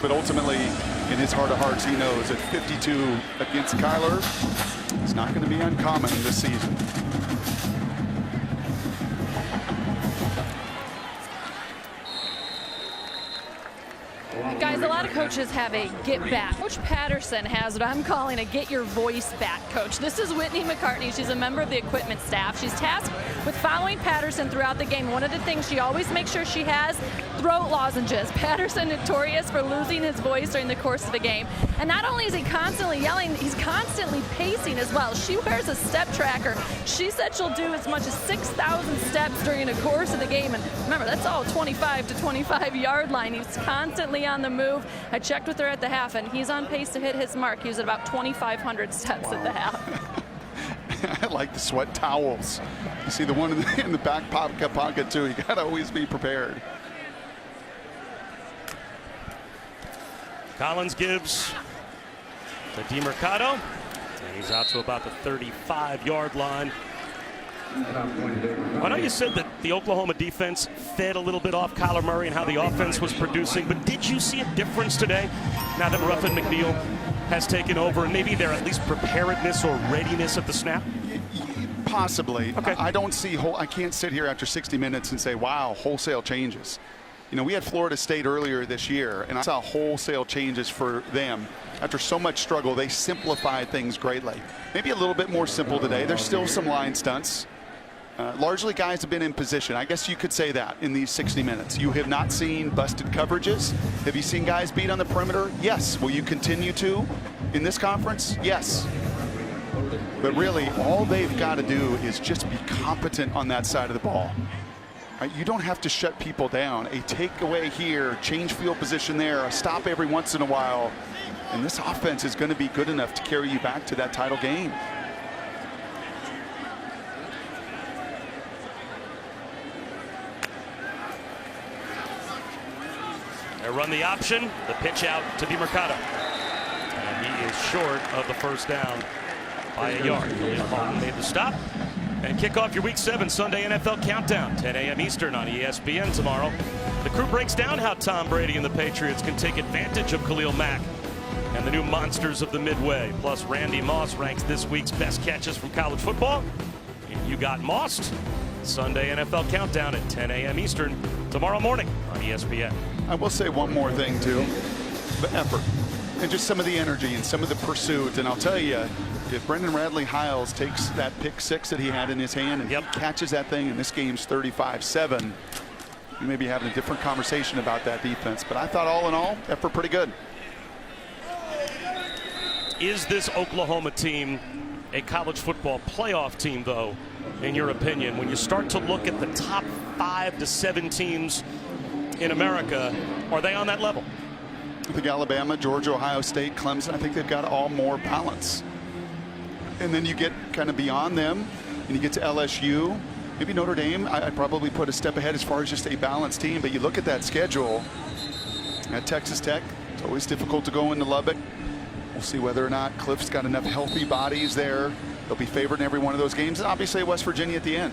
But ultimately, in his heart of hearts, he knows that 52 against Kyler is not going to be uncommon this season. Guys, a lot of coaches have a get back. Coach Patterson has what I'm calling a get your voice back coach. This is Whitney McCartney. She's a member of the equipment staff. She's tasked with following Patterson throughout the game. One of the things she always makes sure she has, throat lozenges. Patterson notorious for losing his voice during the course of the game. And not only is he constantly yelling, he's constantly pacing as well. She wears a step tracker. She said she'll do as much as 6,000 steps during the course of the game. And remember, that's all 25 to 25 yard line. He's constantly on the move. I checked with her at the half, and he's on pace to hit his mark. He was at about 2,500 steps at the half. I like the sweat towels. You see the one in the back pocket too. You got to always be prepared. Collins gives to DeMercado. And he's out to about the 35-yard line. I know you said that the Oklahoma defense fed a little bit off Kyler Murray and how the offense was producing, but did you see a difference today now that Ruffin McNeil has taken over and maybe their at least preparedness or readiness at the snap? Possibly. Okay. I don't see I can't sit here after 60 minutes and say, wow, wholesale changes. You know, we had Florida State earlier this year, and I saw wholesale changes for them. After so much struggle, they simplified things greatly. Maybe a little bit more simple today. There's still some line stunts. Largely guys have been in position. I guess you could say that in these 60 minutes. You have not seen busted coverages. Have you seen guys beat on the perimeter? Yes. Will you continue to in this conference? Yes. But really, all they've got to do is just be competent on that side of the ball. You don't have to shut people down. A takeaway here, change field position there, a stop every once in a while. And this offense is going to be good enough to carry you back to that title game. They run the option, the pitch out to DeMercado. And he is short of the first down by a yard. Holden made the stop. And kick off your Week 7 Sunday NFL Countdown, 10 a.m. Eastern on ESPN tomorrow. The crew breaks down how Tom Brady and the Patriots can take advantage of Khalil Mack and the new monsters of the Midway. Plus, Randy Moss ranks this week's best catches from college football. And you got Mossed. Sunday NFL Countdown at 10 a.m. Eastern tomorrow morning on ESPN. I will say one more thing, too. The effort and just some of the energy and some of the pursuit. And I'll tell you, if Brendan Radley-Hiles takes that pick six that he had in his hand and he catches that thing, and this game's 35-7, you may be having a different conversation about that defense. But I thought all in all, effort pretty good. Is this Oklahoma team a college football playoff team, though, in your opinion? When you start to look at the top 5 to 7 teams in America, are they on that level? I think Alabama, Georgia, Ohio State, Clemson, I think they've got all more balance. And then you get kind of beyond them, and you get to LSU. Maybe Notre Dame, I'd probably put a step ahead as far as just a balanced team. But you look at that schedule at Texas Tech, it's always difficult to go into Lubbock. We'll see whether or not Cliff's got enough healthy bodies there. They'll be favored in every one of those games. And obviously West Virginia at the end.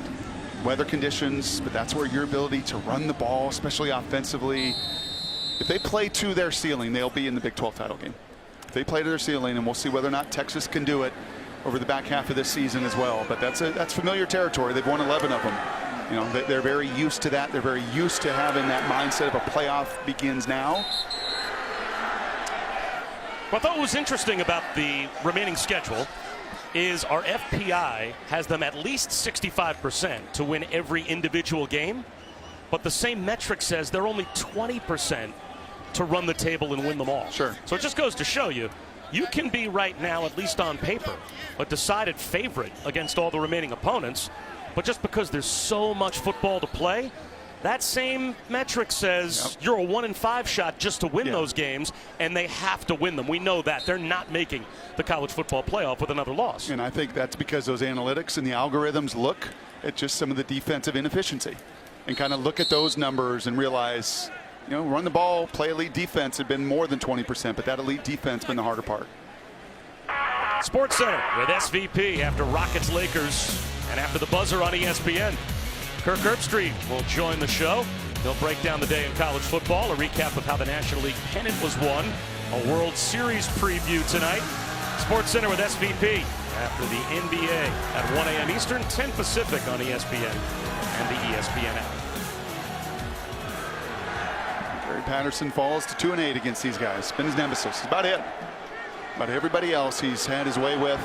Weather conditions, but that's where your ability to run the ball, especially offensively, if they play to their ceiling, they'll be in the Big 12 title game. If they play to their ceiling, and we'll see whether or not Texas can do it over the back half of this season as well. But that's familiar territory. They've won 11 of them. You know, they're very used to that. They're very used to having that mindset of a playoff begins now. What I thought was interesting about the remaining schedule is our FPI has them at least 65% to win every individual game, but the same metric says they're only 20% to run the table and win them all. Sure. So it just goes to show you, you can be right now, at least on paper, a decided favorite against all the remaining opponents, but just because there's so much football to play, that same metric says you're a 1-in-5 shot just to win those games, and they have to win them. We know that. They're not making the college football playoff with another loss. And I think that's because those analytics and the algorithms look at just some of the defensive inefficiency and kind of look at those numbers and realize, you know, run the ball, play elite defense had been more than 20%, but that elite defense been the harder part. Sports Center with SVP after Rockets Lakers and after the buzzer on ESPN. Kirk Herbstreit will join the show. He'll break down the day in college football, a recap of how the National League pennant was won, a World Series preview tonight. Sports Center with SVP after the NBA at 1 a.m. Eastern, 10 Pacific on ESPN and the ESPN app. Gary Patterson falls to 2-8 against these guys. Been his nemesis. That's about it. But everybody else he's had his way with.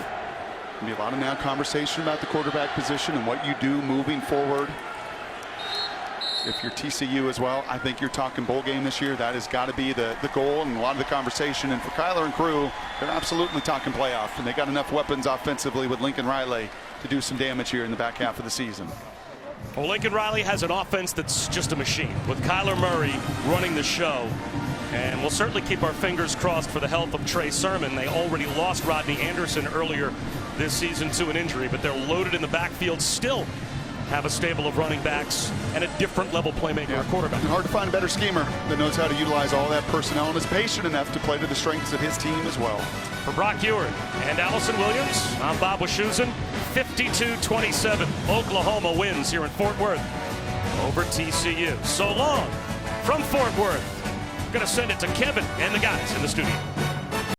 There'll be a lot of now conversation about the quarterback position and what you do moving forward. If you're TCU as well, I think you're talking bowl game this year. That has got to be the goal and a lot of the conversation. And for Kyler and crew, they're absolutely talking playoff. And they got enough weapons offensively with Lincoln Riley to do some damage here in the back half of the season. Well, Lincoln Riley has an offense that's just a machine with Kyler Murray running the show. And we'll certainly keep our fingers crossed for the health of Trey Sermon. They already lost Rodney Anderson earlier this season to an injury, but they're loaded in the backfield, still have a stable of running backs and a different level playmaker or quarterback. And hard to find a better schemer that knows how to utilize all that personnel and is patient enough to play to the strengths of his team as well. For Brock Ewart and Allison Williams, I'm Bob Wischusen. 52-27. Oklahoma wins here in Fort Worth over TCU. So long from Fort Worth. I'm going to send it to Kevin and the guys in the studio.